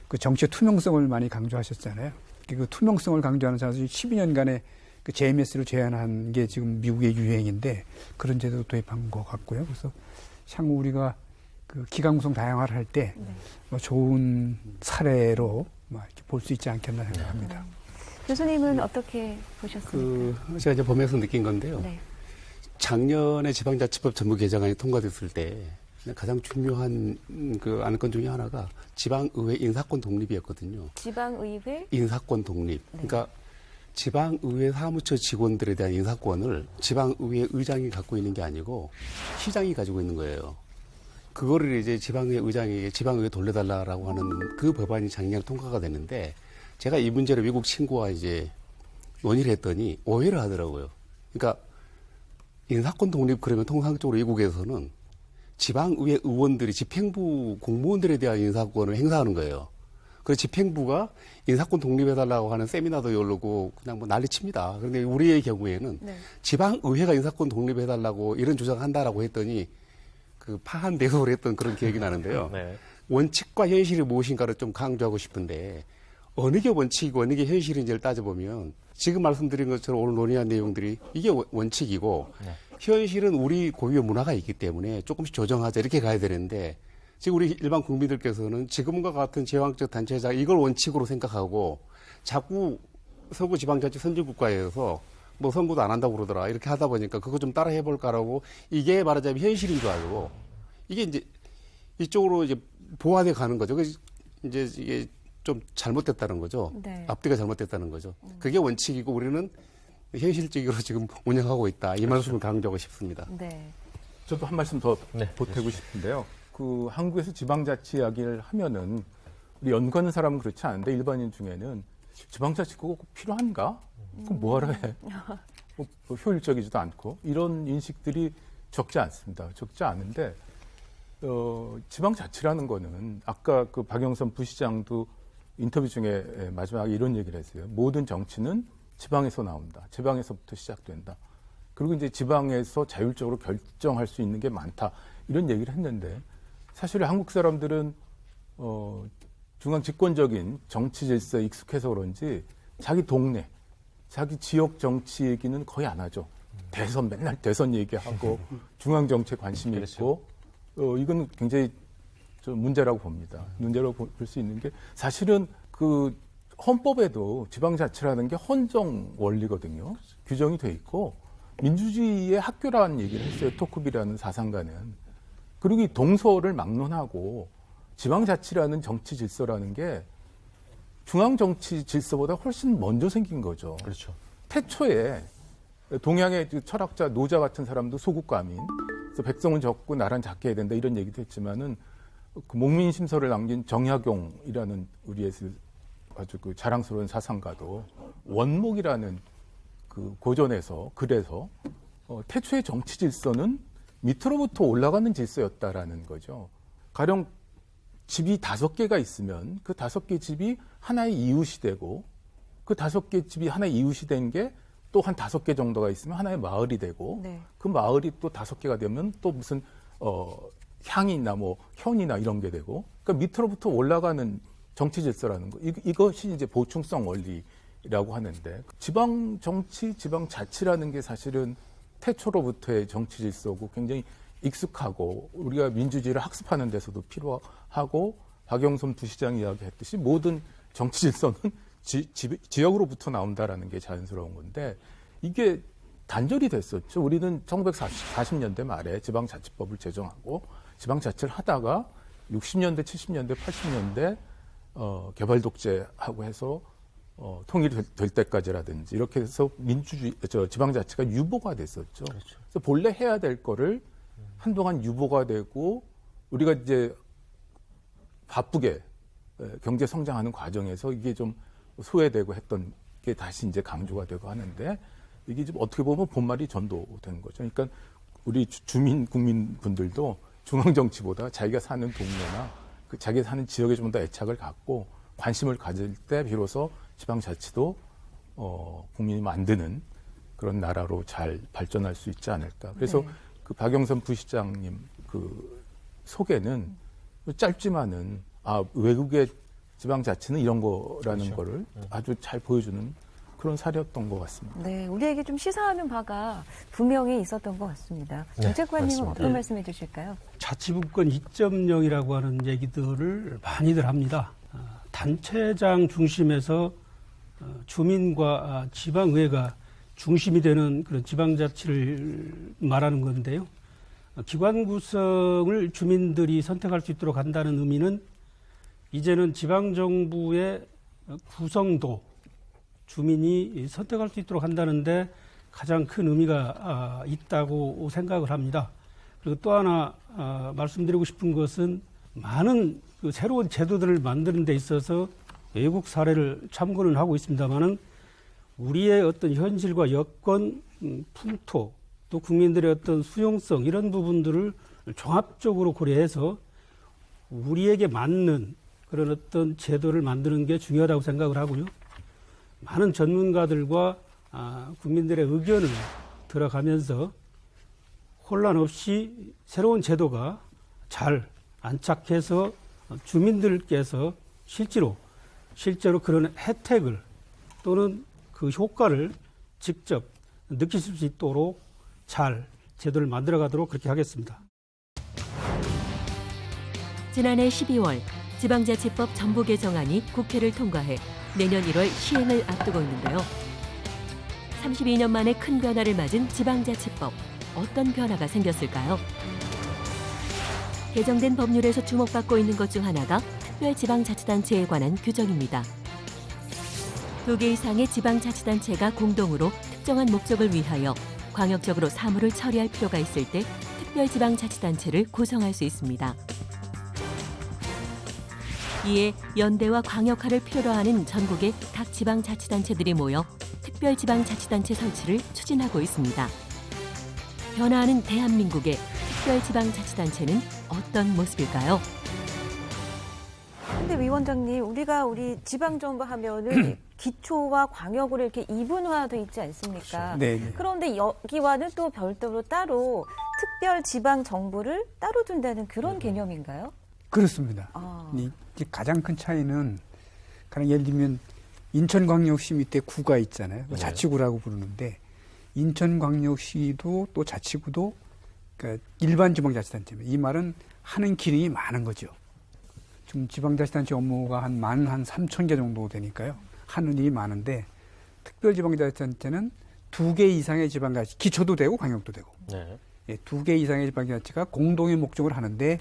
그 정치의 투명성을 많이 강조하셨잖아요. 그 투명성을 강조하는 사실 12년간의 그 JMS를 제안한 게 지금 미국의 유행인데 그런 제도 도입한 것 같고요. 그래서 향후 우리가 그 기강 구성 다양화를 할 때 좋은 사례로 이렇게 볼 수 있지 않겠나 생각합니다. 교수님은 어떻게 보셨습니까? 제가 이제 보면서 느낀 건데요. 네. 작년에 지방자치법 전부 개정안이 통과됐을 때 가장 중요한 그 안건 중에 하나가 지방의회 인사권 독립이었거든요. 지방의회 인사권 독립. 그러니까 지방의회 사무처 직원들에 대한 인사권을 지방의회 의장이 갖고 있는 게 아니고 시장이 가지고 있는 거예요. 그거를 이제 지방의회 의장에게 지방의회 돌려달라라고 하는 그 법안이 작년에 통과가 됐는데 제가 이 문제를 미국 친구와 이제 논의를 했더니 오해를 하더라고요. 그러니까 인사권 독립 그러면 통상적으로 미국에서는 지방의회 의원들이 집행부 공무원들에 대한 인사권을 행사하는 거예요. 그래서 집행부가 인사권 독립해달라고 하는 세미나도 열고 그냥 뭐 난리칩니다. 그런데 우리의 경우에는 지방의회가 인사권 독립해달라고 이런 주장한다라고 했더니 그 파한 대소를 했던 그런 기억이 나는데요. 네. 원칙과 현실이 무엇인가를 좀 강조하고 싶은데 어느 게 원칙이고 어느 게 현실인지를 따져보면 지금 말씀드린 것처럼 오늘 논의한 내용들이 이게 원칙이고 현실은 우리 고유의 문화가 있기 때문에 조금씩 조정하자 이렇게 가야 되는데 지금 우리 일반 국민들께서는 지금과 같은 제왕적 단체장 이걸 원칙으로 생각하고 자꾸 서구 지방자치 선진국가에서 뭐 선거도 안 한다고 그러더라 이렇게 하다 보니까 그거 좀 따라 해볼까라고 이게 말하자면 현실인 줄 알고 이게 이제 이쪽으로 이제 보완해 가는 거죠. 그래서 이제 이게 좀 잘못됐다는 거죠. 네. 앞뒤가 잘못됐다는 거죠. 그게 원칙이고 우리는 현실적으로 지금 운영하고 있다. 이 말씀을 강조하고 싶습니다. 네. 저도 한 말씀 더 네, 보태고 싶은데요. 그 한국에서 지방자치 이야기를 하면은 우리 연구하는 사람은 그렇지 않은데 일반인 중에는 지방자치 그거 꼭 필요한가? 그거 뭐하러 해? 뭐 효율적이지도 않고 이런 인식들이 적지 않습니다. 적지 않은데 지방자치라는 거는 아까 그 박영선 부시장도 인터뷰 중에 마지막에 이런 얘기를 했어요. 모든 정치는 지방에서 나온다. 지방에서부터 시작된다. 그리고 이제 지방에서 자율적으로 결정할 수 있는 게 많다. 이런 얘기를 했는데 사실 한국 사람들은 중앙 집권적인 정치 질서에 익숙해서 그런지 자기 동네, 자기 지역 정치 얘기는 거의 안 하죠. 대선 맨날 대선 얘기하고 중앙 정치에 관심이 그렇죠. 있고 이건 굉장히 좀 문제라고 봅니다. 문제라고 볼 수 있는 게 사실은 그 헌법에도 지방자치라는 게 헌정 원리거든요. 규정이 돼 있고 민주주의의 학교라는 얘기를 했어요. 토크비라는 사상가는. 그리고 이 동서를 막론하고 지방자치라는 정치 질서라는 게 중앙 정치 질서보다 훨씬 먼저 생긴 거죠. 그렇죠. 태초에 동양의 철학자 노자 같은 사람도 소국가민, 그래서 백성은 적고 나라는 작게 해야 된다 이런 얘기도 했지만은 그 목민심서를 남긴 정약용이라는 우리의 아주 그 자랑스러운 사상가도 원목이라는 그 고전에서 글에서 태초의 정치 질서는 밑으로부터 올라가는 질서였다라는 거죠. 가령 집이 5개가 있으면 그 5개 집이 하나의 이웃이 되고 그 5개 집이 하나의 이웃이 된 게 또 한 5개 정도가 있으면 하나의 마을이 되고 네. 그 마을이 또 5개가 되면 또 무슨 향이나 뭐 현이나 이런 게 되고 그러니까 밑으로부터 올라가는 정치 질서라는 거 이것이 이제 보충성 원리라고 하는데 지방 정치, 지방 자치라는 게 사실은 태초로부터의 정치 질서고 굉장히 익숙하고 우리가 민주주의를 학습하는 데서도 필요하고 박영선 부시장이 이야기했듯이 모든 정치 질서는 지역으로부터 나온다라는 게 자연스러운 건데 이게 단절이 됐었죠. 우리는 1940년대 말에 지방자치법을 제정하고 지방자치를 하다가 60년대, 70년대, 80년대 개발 독재하고 해서 통일될 때까지라든지 이렇게 해서 지방자치가 유보가 됐었죠. 그렇죠. 그래서 본래 해야 될 거를 한동안 유보가 되고 우리가 이제 바쁘게 경제 성장하는 과정에서 이게 좀 소외되고 했던 게 다시 이제 강조가 되고 하는데 이게 좀 어떻게 보면 본말이 전도된 거죠. 그러니까 우리 주민 국민분들도 중앙 정치보다 자기가 사는 동네나 그 자기가 사는 지역에 좀 더 애착을 갖고 관심을 가질 때 비로소 지방자치도 국민이 만드는 그런 나라로 잘 발전할 수 있지 않을까. 그래서 네. 그 박영선 부시장님 그 소개는 짧지만은 외국의 지방자치는 이런 거라는 그렇죠. 거를 아주 잘 보여주는 그런 사례였던 것 같습니다. 네, 우리에게 좀 시사하는 바가 분명히 있었던 것 같습니다. 네, 정책관님은 맞습니다. 어떤 말씀해 주실까요? 자치분권 2.0이라고 하는 얘기들을 많이들 합니다. 단체장 중심에서 주민과 지방의회가 중심이 되는 그런 지방자치를 말하는 건데요. 기관 구성을 주민들이 선택할 수 있도록 한다는 의미는 이제는 지방정부의 구성도 주민이 선택할 수 있도록 한다는데 가장 큰 의미가 있다고 생각을 합니다. 그리고 또 하나 말씀드리고 싶은 것은 많은 그 새로운 제도들을 만드는 데 있어서 외국 사례를 참고는 하고 있습니다만은 우리의 어떤 현실과 여건, 풍토, 또 국민들의 어떤 수용성 이런 부분들을 종합적으로 고려해서 우리에게 맞는 그런 어떤 제도를 만드는 게 중요하다고 생각을 하고요. 많은 전문가들과 국민들의 의견을 들어가면서 혼란 없이 새로운 제도가 잘 안착해서 주민들께서 실제로 그런 혜택을 또는 그 효과를 직접 느끼실 수 있도록 잘 제도를 만들어가도록 그렇게 하겠습니다. 지난해 12월 지방자치법 전부 개정안이 국회를 통과해 내년 1월 시행을 앞두고 있는데요. 32년 만에 큰 변화를 맞은 지방자치법. 어떤 변화가 생겼을까요? 개정된 법률에서 주목받고 있는 것 중 하나가 특별지방자치단체에 관한 규정입니다. 2개 이상의 지방자치단체가 공동으로 특정한 목적을 위하여 광역적으로 사무를 처리할 필요가 있을 때 특별지방자치단체를 구성할 수 있습니다. 이에 연대와 광역화를 필요로 하는 전국의 각 지방자치단체들이 모여 특별지방자치단체 설치를 추진하고 있습니다. 변화하는 대한민국의 특별지방자치단체는 어떤 모습일까요? 근데 위원장님, 우리 지방정부 하면은 기초와 광역으로 이렇게 이분화돼 있지 않습니까? 네, 네. 그런데 여기와는 또 별도로 따로 특별지방정부를 따로 둔다는 그런 개념인가요? 그렇습니다. 아. 이제 가장 큰 차이는 가령 예를 들면 인천광역시 밑에 구가 있잖아요. 네. 자치구라고 부르는데 인천광역시도 또 자치구도 그러니까 일반 지방자치단체입니다. 이 말은 하는 기능이 많은 거죠. 지금 지방자치단체 업무가 한 3,000개 정도 되니까요. 하는 일이 많은데 특별지방자치단체는 2개 이상의 지방자치, 기초도 되고 광역도 되고 네. 2개 이상의 지방자치가 공동의 목적을 하는데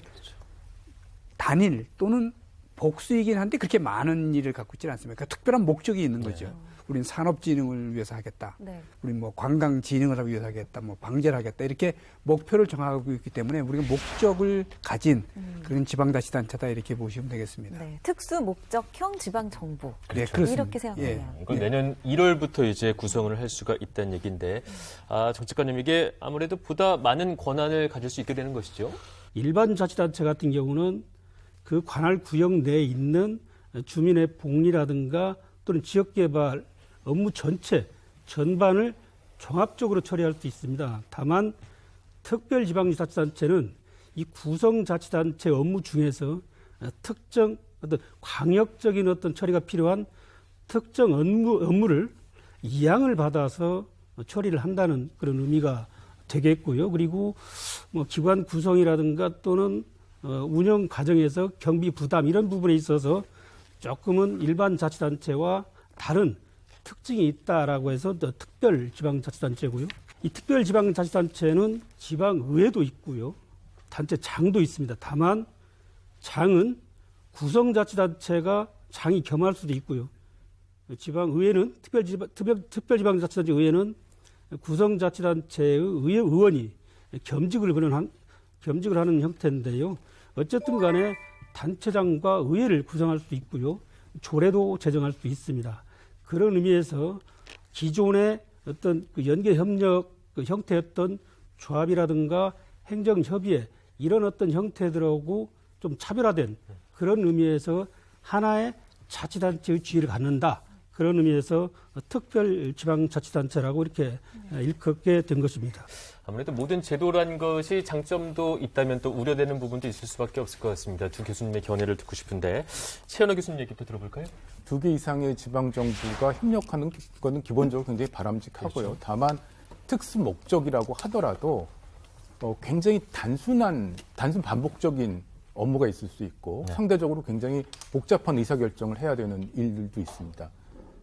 단일 또는 복수이긴 한데 그렇게 많은 일을 갖고 있지는 않습니다. 그러니까 특별한 목적이 있는 거죠. 우리는 산업진흥을 위해서 하겠다. 네. 우리는 뭐 관광진흥을 하기 위해서 하겠다. 뭐 방제를 하겠다. 이렇게 목표를 정하고 있기 때문에 우리가 목적을 가진 그런 지방자치단체다 이렇게 보시면 되겠습니다. 네. 특수 목적형 지방 정부. 네, 그렇습니다. 이렇게 생각하면. 이걸 내년 1월부터 이제 구성을 할 수가 있다는 얘기인데, 정책관님 이게 아무래도 보다 많은 권한을 가질 수 있게 되는 것이죠. 일반 자치단체 같은 경우는 그 관할 구역 내에 있는 주민의 복리라든가 또는 지역개발 업무 전반을 종합적으로 처리할 수 있습니다. 다만 특별지방자치단체는 이 구성자치단체 업무 중에서 특정 어떤 광역적인 어떤 처리가 필요한 특정 업무를 이양을 받아서 처리를 한다는 그런 의미가 되겠고요. 그리고 뭐 기관 구성이라든가 또는 운영 과정에서 경비 부담 이런 부분에 있어서 조금은 일반 자치단체와 다른 특징이 있다라고 해서 특별지방자치단체고요. 이 특별지방자치단체는 지방의회도 있고요. 단체장도 있습니다. 다만 장은 구성자치단체가 장이 겸할 수도 있고요. 지방의회는 특별지방자치단체 의회는 구성자치단체의 의원이 겸직을 하는 형태인데요. 어쨌든 간에 단체장과 의회를 구성할 수 있고요. 조례도 제정할 수 있습니다. 그런 의미에서 기존의 어떤 그 연계협력 그 형태였던 조합이라든가 행정협의회 이런 어떤 형태들하고 좀 차별화된 그런 의미에서 하나의 자치단체의 지위를 갖는다. 그런 의미에서 특별지방자치단체라고 이렇게 일컫게 된 것입니다. 아무래도 모든 제도란 것이 장점도 있다면 또 우려되는 부분도 있을 수밖에 없을 것 같습니다. 두 교수님의 견해를 듣고 싶은데 최현호 교수님 얘기부터 들어볼까요? 2개 이상의 지방정부가 협력하는 것은 기본적으로 굉장히 바람직하고요. 그렇죠. 다만 특수 목적이라고 하더라도 굉장히 단순 반복적인 업무가 있을 수 있고 상대적으로 굉장히 복잡한 의사결정을 해야 되는 일들도 있습니다.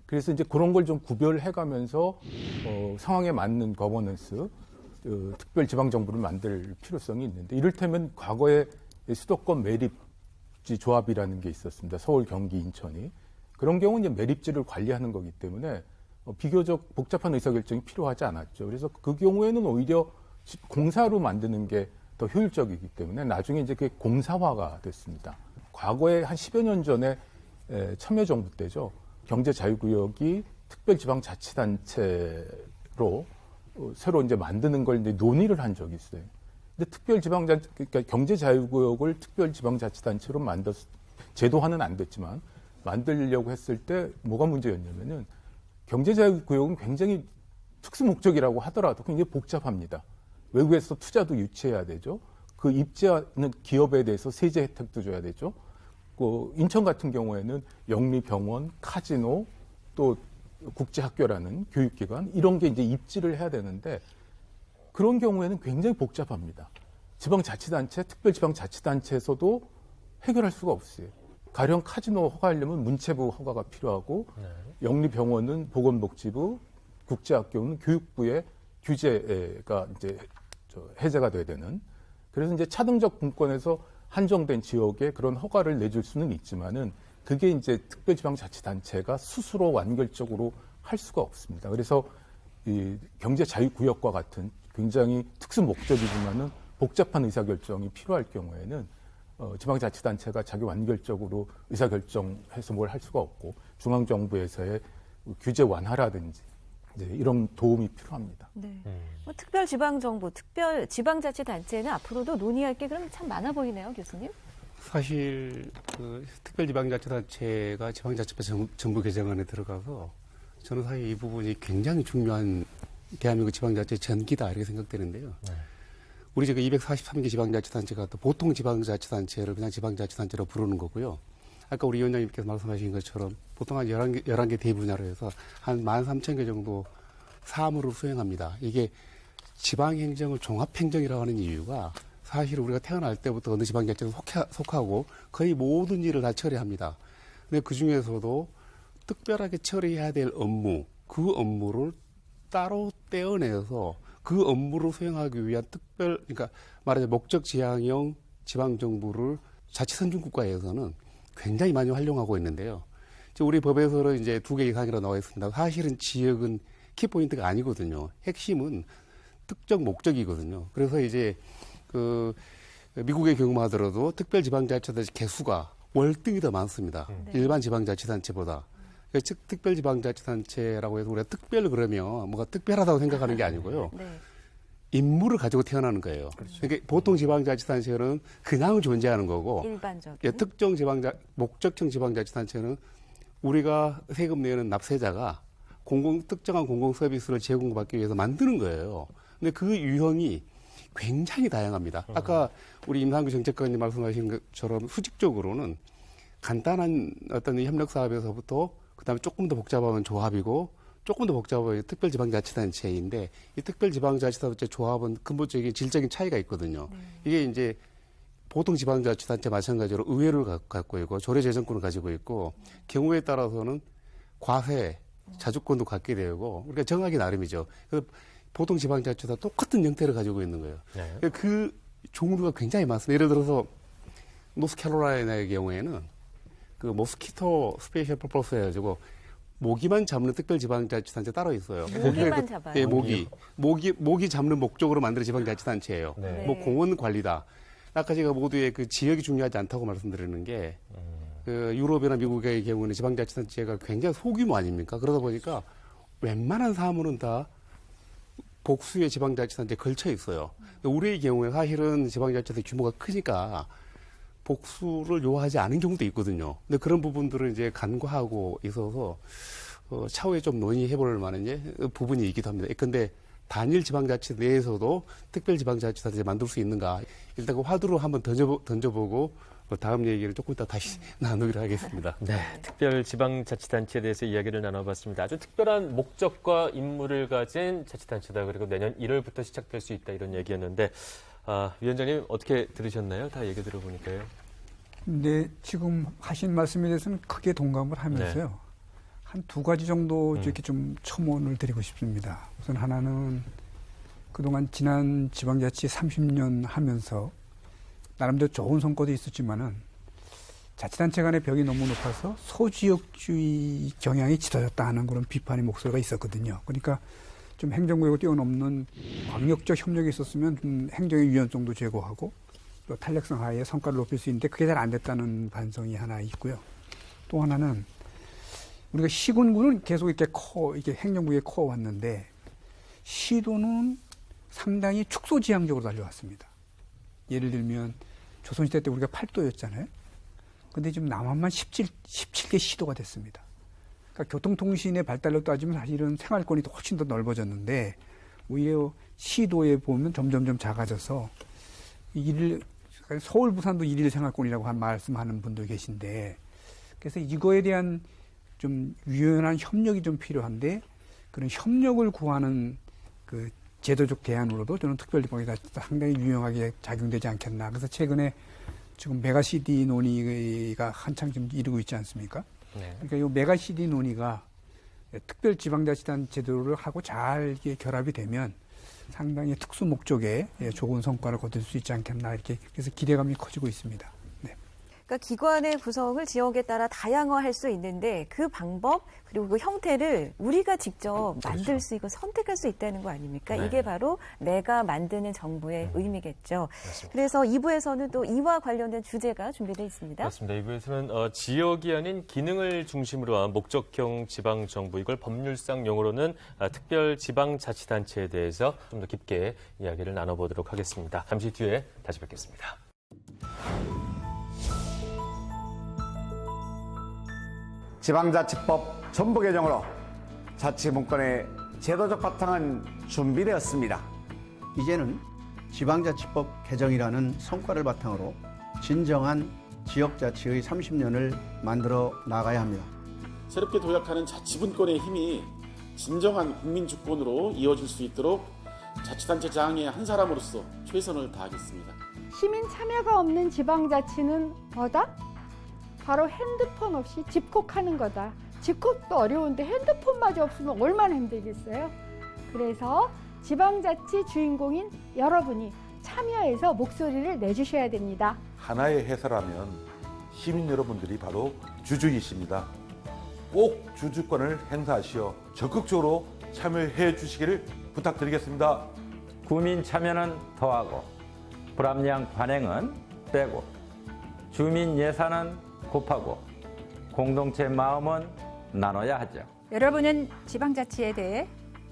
그래서 이제 그런 걸 좀 구별해가면서 상황에 맞는 거버넌스, 특별지방정부를 만들 필요성이 있는데 이를테면 과거에 수도권 매립지 조합이라는 게 있었습니다. 서울, 경기, 인천이. 그런 경우는 이제 매립지를 관리하는 거기 때문에 비교적 복잡한 의사결정이 필요하지 않았죠. 그래서 그 경우에는 오히려 공사로 만드는 게 더 효율적이기 때문에 나중에 이제 그게 공사화가 됐습니다. 과거에 한 10여 년 전에 참여정부 때죠. 경제자유구역이 특별지방자치단체로 새로 이제 만드는 걸 이제 논의를 한 적이 있어요. 근데 그러니까 경제자유구역을 특별지방자치단체로 제도화는 안 됐지만 만들려고 했을 때 뭐가 문제였냐면은 경제자유구역은 굉장히 특수목적이라고 하더라도 굉장히 복잡합니다. 외국에서 투자도 유치해야 되죠. 그 입지하는 기업에 대해서 세제 혜택도 줘야 되죠. 인천 같은 경우에는 영리병원, 카지노, 또 국제학교라는 교육기관 이런 게 이제 입지를 해야 되는데 그런 경우에는 굉장히 복잡합니다. 지방자치단체, 특별지방자치단체에서도 해결할 수가 없어요. 가령 카지노 허가하려면 문체부 허가가 필요하고 영리병원은 보건복지부, 국제학교는 교육부의 규제가 이제 해제가 돼야 되는. 그래서 이제 차등적 분권에서 한정된 지역에 그런 허가를 내줄 수는 있지만은 그게 이제 특별지방자치단체가 스스로 완결적으로 할 수가 없습니다. 그래서 이 경제자유구역과 같은 굉장히 특수 목적이지만은 복잡한 의사결정이 필요할 경우에는 지방자치단체가 자기 완결적으로 의사결정해서 뭘 할 수가 없고 중앙정부에서의 규제 완화라든지 이제 이런 도움이 필요합니다. 네. 뭐 특별지방정부, 특별지방자치단체는 앞으로도 논의할 게 그럼 참 많아 보이네요, 교수님. 사실 그 특별지방자치단체가 지방자치법 정부 개정안에 들어가서 저는 사실 이 부분이 굉장히 중요한 대한민국 지방자치 전기다 이렇게 생각되는데요. 우리 지금 243개 지방자치단체가 또 보통 지방자치단체를 그냥 지방자치단체로 부르는 거고요. 아까 우리 위원장님께서 말씀하신 것처럼 보통 한 11개 대분야로 해서 한 13,000개 정도 사무를 수행합니다. 이게 지방행정을 종합행정이라고 하는 이유가 사실 우리가 태어날 때부터 어느 지방자치에 속하고 거의 모든 일을 다 처리합니다. 근데 그 중에서도 특별하게 처리해야 될 업무, 그 업무를 따로 떼어내서 그 업무를 수행하기 위한 그러니까 말하자면 목적 지향형 지방정부를 자치선진국가에서는 굉장히 많이 활용하고 있는데요. 우리 법에서는 이제 2개 이상이라고 나와 있습니다. 사실은 지역은 키포인트가 아니거든요. 핵심은 특정 목적이거든요. 그래서 이제 미국의 경우만 하더라도 특별지방자치단체 개수가 월등히 더 많습니다. 일반 지방자치단체보다. 즉 특별지방자치단체라고 해서 우리가 특별 그러면 뭐가 특별하다고 생각하는 게 아니고요. 네. 임무를 가지고 태어나는 거예요. 그러니까 보통 지방자치단체는 그냥 존재하는 거고, 일반적인. 특정 목적형 지방자치단체는 우리가 세금 내는 납세자가 특정한 공공 서비스를 제공받기 위해서 만드는 거예요. 근데 그 유형이 굉장히 다양합니다. 아까 우리 임상규 정책관님 말씀하신 것처럼 수직적으로는 간단한 어떤 협력 사업에서부터 그다음에 조금 더 복잡하면 조합이고 조금 더 복잡하면 특별지방자치단체인데 이 특별지방자치단체 조합은 근본적인 질적인 차이가 있거든요. 이게 이제 보통 지방자치단체 마찬가지로 의회를 갖고 있고 조례재정권을 가지고 있고 경우에 따라서는 과세, 자주권도 갖게 되고 우리가 정하기 나름이죠. 그래서 보통 지방자치와 똑같은 형태를 가지고 있는 거예요. 네. 그 종류가 굉장히 많습니다. 예를 들어서 노스캐롤라이나의 경우에는 그 모스키토 스페셜 퍼포스 해가지고 모기만 잡는 특별지방자치단체 따로 있어요. 모기만 잡아요. 예, 모기 잡는 목적으로 만든 지방자치단체예요. 네. 뭐 공원 관리다. 아까 제가 모두의 그 지역이 중요하지 않다고 말씀드리는 게 그 유럽이나 미국의 경우는 지방자치단체가 굉장히 소규모 아닙니까? 그러다 보니까 웬만한 사무는 다 복수의 지방자치단체에 걸쳐 있어요. 우리의 경우에 사실은 지방자치단체 규모가 크니까 복수를 요하지 않은 경우도 있거든요. 근데 그런 부분들을 이제 간과하고 있어서 차후에 좀 논의해볼 만한 부분이 있기도 합니다. 근데 단일 지방자치 내에서도 특별지방자치단체 만들 수 있는가? 일단 그 화두로 한번 던져보고 다음 얘기를 조금 이따 다시 나누기로 하겠습니다. 네, 특별지방자치단체에 대해서 이야기를 나눠봤습니다. 아주 특별한 목적과 임무를 가진 자치단체다. 그리고 내년 1월부터 시작될 수 있다. 이런 얘기였는데 위원장님 어떻게 들으셨나요? 다 얘기 들어보니까요. 근데 지금 하신 말씀에 대해서는 크게 동감을 하면서요. 한 2가지 정도 이렇게 좀 첨언을 드리고 싶습니다. 우선 하나는 그동안 지난 지방자치 30년 하면서 나름대로 좋은 성과도 있었지만은 자치단체 간의 벽이 너무 높아서 소지역주의 경향이 짙어졌다 하는 그런 비판의 목소리가 있었거든요. 그러니까 좀 행정구역을 뛰어넘는 광역적 협력이 있었으면 좀 행정의 유연성도 제고하고 또 탄력성 하에 성과를 높일 수 있는데 그게 잘 안 됐다는 반성이 하나 있고요. 또 하나는 우리가 시군구는 계속 이렇게 행정구역에 커왔는데 시도는 상당히 축소지향적으로 달려왔습니다. 예를 들면 조선시대 때 우리가 8도였잖아요. 근데 지금 남한만 17개 시도가 됐습니다. 그러니까 교통통신의 발달로 따지면 사실은 생활권이 훨씬 더 넓어졌는데 오히려 시도에 보면 점점점 작아져서 서울, 부산도 일일 생활권이라고 말씀하는 분도 계신데 그래서 이거에 대한 좀 유연한 협력이 좀 필요한데 그런 협력을 구하는 그 제도적 대안으로도 저는 특별지방이 상당히 유용하게 작용되지 않겠나. 그래서 최근에 지금 메가시티 논의가 한창 지금 이루고 있지 않습니까? 네. 그러니까 이 메가시티 논의가 특별지방자치단 제도를 하고 잘 결합이 되면 상당히 특수 목적에 좋은 성과를 거둘 수 있지 않겠나 이렇게 그래서 기대감이 커지고 있습니다. 네. 그러니까 기관의 구성을 지역에 따라 다양화할 수 있는데 그 방법 그리고 그 형태를 우리가 직접 만들 수 있고 선택할 수 있다는 거 아닙니까? 네. 이게 바로 내가 만드는 정부의 의미겠죠. 맞습니다. 그래서 2부에서는 또 이와 관련된 주제가 준비되어 있습니다. 맞습니다. 이부에서는 지역이 아닌 기능을 중심으로 한 목적형 지방정부, 이걸 법률상 용어로는 특별지방자치단체에 대해서 좀 더 깊게 이야기를 나눠보도록 하겠습니다. 잠시 뒤에 다시 뵙겠습니다. 지방자치법 전부 개정으로 자치분권의 제도적 바탕은 준비되었습니다. 이제는 지방자치법 개정이라는 성과를 바탕으로 진정한 지역자치의 30년을 만들어 나가야 합니다. 새롭게 도약하는 자치분권의 힘이 진정한 국민주권으로 이어질 수 있도록 자치단체장의 한 사람으로서 최선을 다하겠습니다. 시민 참여가 없는 지방자치는 뭐다? 바로 핸드폰 없이 집콕하는 거다. 집콕도 어려운데 핸드폰마저 없으면 얼마나 힘들겠어요? 그래서 지방자치 주인공인 여러분이 참여해서 목소리를 내주셔야 됩니다. 하나의 해설하면 시민 여러분들이 바로 주주이십니다. 꼭 주주권을 행사하시어 적극적으로 참여해 주시기를 부탁드리겠습니다. 국민 참여는 더하고 불합리한 관행은 빼고 주민 예산은 곱하고 공동체 마음은 나눠야 하죠. 여러분은 지방자치에 대해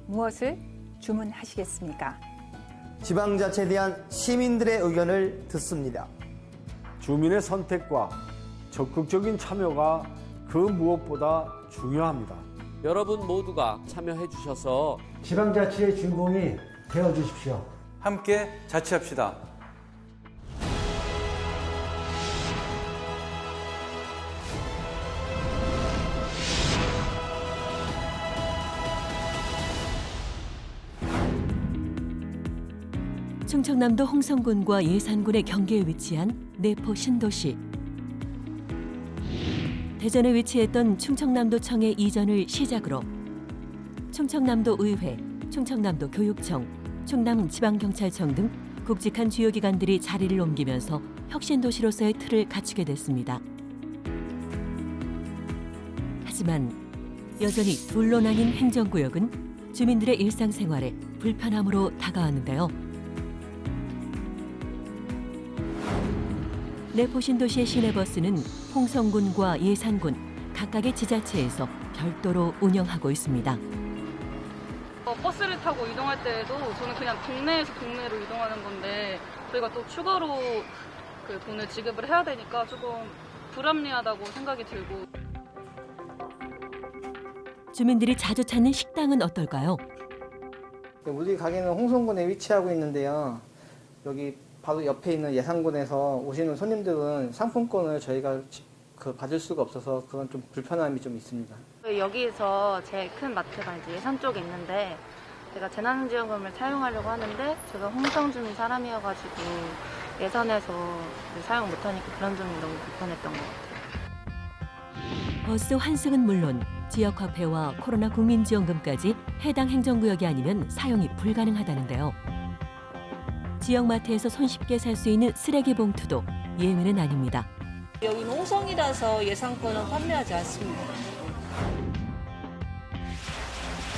무엇을 주문하시겠습니까? 지방자치에 대한 시민들의 의견을 듣습니다. 주민의 선택과 적극적인 참여가 그 무엇보다 중요합니다. 여러분 모두가 참여해 주셔서 지방자치의 주인공이 되어주십시오. 함께 자치합시다. 충청남도 홍성군과 예산군의 경계에 위치한 내포 신도시. 대전에 위치했던 충청남도청의 이전을 시작으로 충청남도 의회, 충청남도 교육청, 충남지방경찰청 등 굵직한 주요 기관들이 자리를 옮기면서 혁신도시로서의 틀을 갖추게 됐습니다. 하지만 여전히 둘로 나뉜 행정구역은 주민들의 일상생활에 불편함으로 다가왔는데요. 내포신도시의 시내버스는 홍성군과 예산군 각각의 지자체에서 별도로 운영하고 있습니다. 버스를 타고 이동할 때에도 저는 그냥 동네에서 동네로 이동하는 건데 저희가 또 추가로 그 돈을 지급을 해야 되니까 조금 불합리하다고 생각이 들고. 주민들이 자주 찾는 식당은 어떨까요? 우리 가게는 홍성군에 위치하고 있는데요. 여기 바로 옆에 있는 예산군에서 오시는 손님들은 상품권을 저희가 받을 수가 없어서 그건 좀 불편함이 좀 있습니다. 여기에서 제일 큰 마트가 이제 예산 쪽에 있는데 제가 재난지원금을 사용하려고 하는데 제가 홍성 주민 사람이어가지고 예산에서 사용 못하니까 그런 점이 너무 불편했던 것 같아요. 버스 환승은 물론 지역화폐와 코로나 국민지원금까지 해당 행정구역이 아니면 사용이 불가능하다는데요. 지역마트에서 손쉽게 살 수 있는 쓰레기 봉투도 예외는 아닙니다. 여기는 홍성이라서 예산권은 판매하지 않습니다.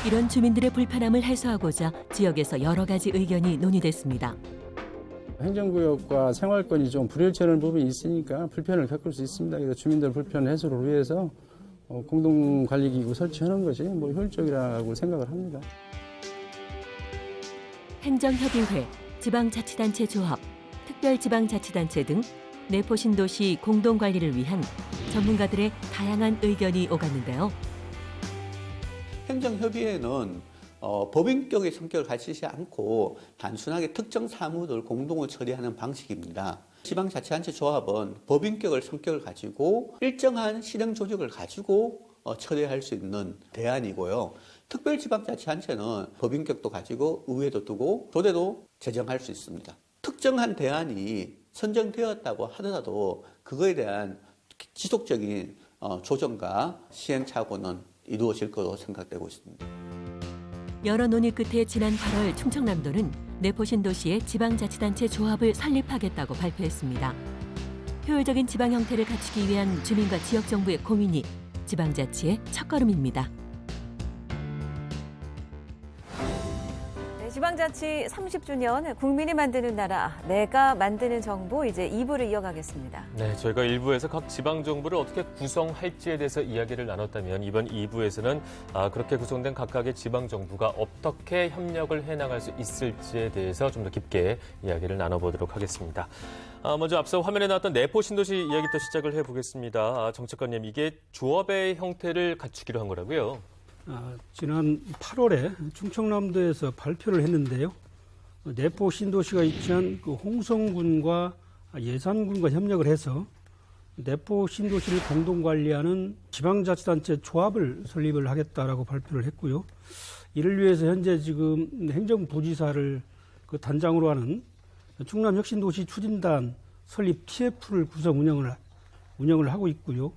이런 주민들의 불편함을 해소하고자 지역에서 여러 가지 의견이 논의됐습니다. 행정구역과 생활권이 좀 불일치하는 부분이 있으니까 불편을 겪을 수 있습니다. 그래서 주민들 불편 해소를 위해서 공동관리기구 설치하는 것이 효율적이라고 생각을 합니다. 행정협의회, 지방자치단체 조합, 특별지방자치단체 등 내포신도시 공동관리를 위한 전문가들의 다양한 의견이 오갔는데요. 행정협의회는 법인격의 성격을 가지지 않고 단순하게 특정 사무를 공동으로 처리하는 방식입니다. 지방자치단체 조합은 법인격을 성격을 가지고 일정한 실행 조직을 가지고 처리할 수 있는 대안이고요. 특별지방자치단체는 법인격도 가지고 의회도 두고 조례도 제정할 수 있습니다. 특정한 대안이 선정되었다고 하더라도 그거에 대한 지속적인 조정과 시행착오는 이루어질 것으로 생각되고 있습니다. 여러 논의 끝에 지난 8월 충청남도는 내포신도시의 지방자치단체 조합을 설립하겠다고 발표했습니다. 효율적인 지방 형태를 갖추기 위한 주민과 지역정부의 고민이 지방자치의 첫걸음입니다. 지방자치 30주년 국민이 만드는 나라, 내가 만드는 정부 이제 2부를 이어가겠습니다. 네, 저희가 1부에서 각 지방정부를 어떻게 구성할지에 대해서 이야기를 나눴다면 이번 2부에서는 그렇게 구성된 각각의 지방정부가 어떻게 협력을 해나갈 수 있을지에 대해서 좀 더 깊게 이야기를 나눠보도록 하겠습니다. 먼저 앞서 화면에 나왔던 내포신도시 이야기부터 시작을 해보겠습니다. 정책관님, 이게 조합의 형태를 갖추기로 한 거라고요? 지난 8월에 충청남도에서 발표를 했는데요. 내포 신도시가 위치한 그 홍성군과 예산군과 협력을 해서 내포 신도시를 공동 관리하는 지방자치단체 조합을 설립을 하겠다라고 발표를 했고요. 이를 위해서 현재 지금 행정부지사를 그 단장으로 하는 충남혁신도시 추진단 설립 TF를 구성 운영을 하고 있고요.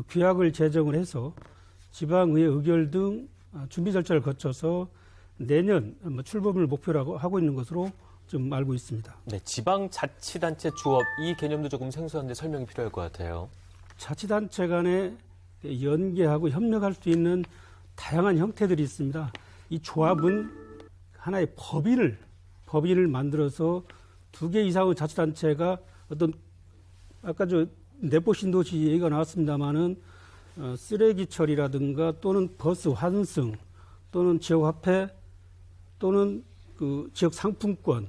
규약을 제정을 해서 지방의회 의결 등 준비 절차를 거쳐서 내년 출범을 목표로 하고 있는 것으로 좀 알고 있습니다. 네, 지방자치단체 조합 이 개념도 조금 생소한데 설명이 필요할 것 같아요. 자치단체 간에 연계하고 협력할 수 있는 다양한 형태들이 있습니다. 이 조합은 하나의 법인을 만들어서 2개 이상의 자치단체가 어떤 아까 저 내포 신도시 얘기가 나왔습니다마는 쓰레기 처리라든가 또는 버스 환승 또는 지역화폐 또는 그 지역 상품권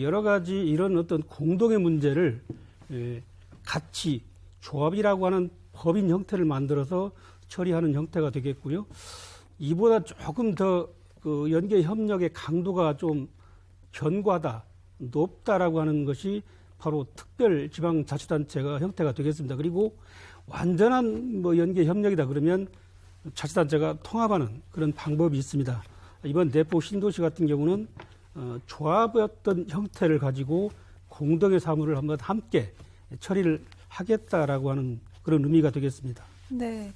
여러 가지 이런 어떤 공동의 문제를 같이 조합이라고 하는 법인 형태를 만들어서 처리하는 형태가 되겠고요. 이보다 조금 더 그 연계 협력의 강도가 좀 견고하다, 높다라고 하는 것이 바로 특별 지방자치단체가 형태가 되겠습니다. 그리고 완전한 연계 협력이다 그러면 자치단체가 통합하는 그런 방법이 있습니다. 이번 내포 신도시 같은 경우는 조합의 어떤 형태를 가지고 공동의 사무를 한번 함께 처리를 하겠다라고 하는 그런 의미가 되겠습니다. 네.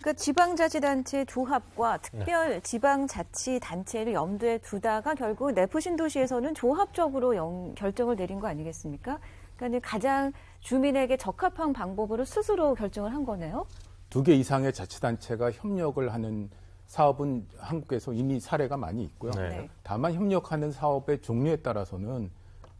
그러니까 지방자치단체 조합과 특별 지방자치단체를 염두에 두다가 결국 내포 신도시에서는 조합적으로 결정을 내린 거 아니겠습니까? 그러니까 가장 주민에게 적합한 방법으로 스스로 결정을 한 거네요. 2개 이상의 자치단체가 협력을 하는 사업은 한국에서 이미 사례가 많이 있고요. 네. 다만 협력하는 사업의 종류에 따라서는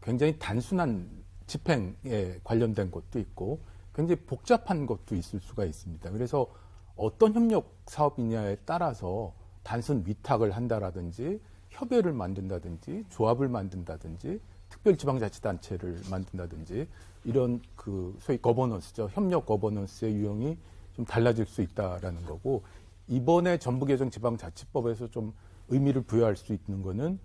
굉장히 단순한 집행에 관련된 것도 있고 굉장히 복잡한 것도 있을 수가 있습니다. 그래서 어떤 협력 사업이냐에 따라서 단순 위탁을 한다라든지 협의회를 만든다든지 조합을 만든다든지 특별지방자치단체를 만든다든지 이런 그 소위 거버넌스죠. 협력 거버넌스의 유형이 좀 달라질 수 있다라는 거고 이번에 전부개정 지방자치법에서 좀 의미를 부여할 수 있는 거는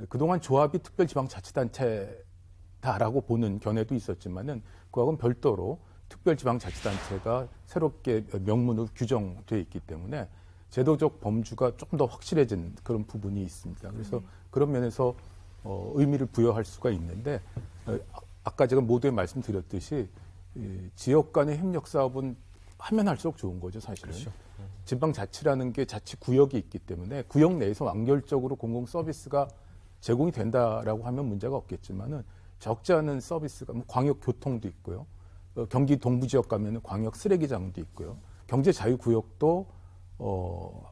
그동안 조합이 특별지방자치단체다라고 보는 견해도 있었지만은 그하고는 별도로 특별지방자치단체가 새롭게 명문으로 규정되어 있기 때문에 제도적 범주가 조금 더 확실해진 그런 부분이 있습니다. 그래서 그런 면에서 의미를 부여할 수가 있는데 아까 제가 모두에 말씀드렸듯이 지역 간의 협력 사업은 하면 할수록 좋은 거죠, 사실은. 그렇죠. 지방자치라는 게 자치구역이 있기 때문에 구역 내에서 완결적으로 공공 서비스가 제공이 된다라고 하면 문제가 없겠지만은 적지 않은 서비스가 광역교통도 있고요. 경기 동부 지역 가면은 광역 쓰레기장도 있고요. 경제자유구역도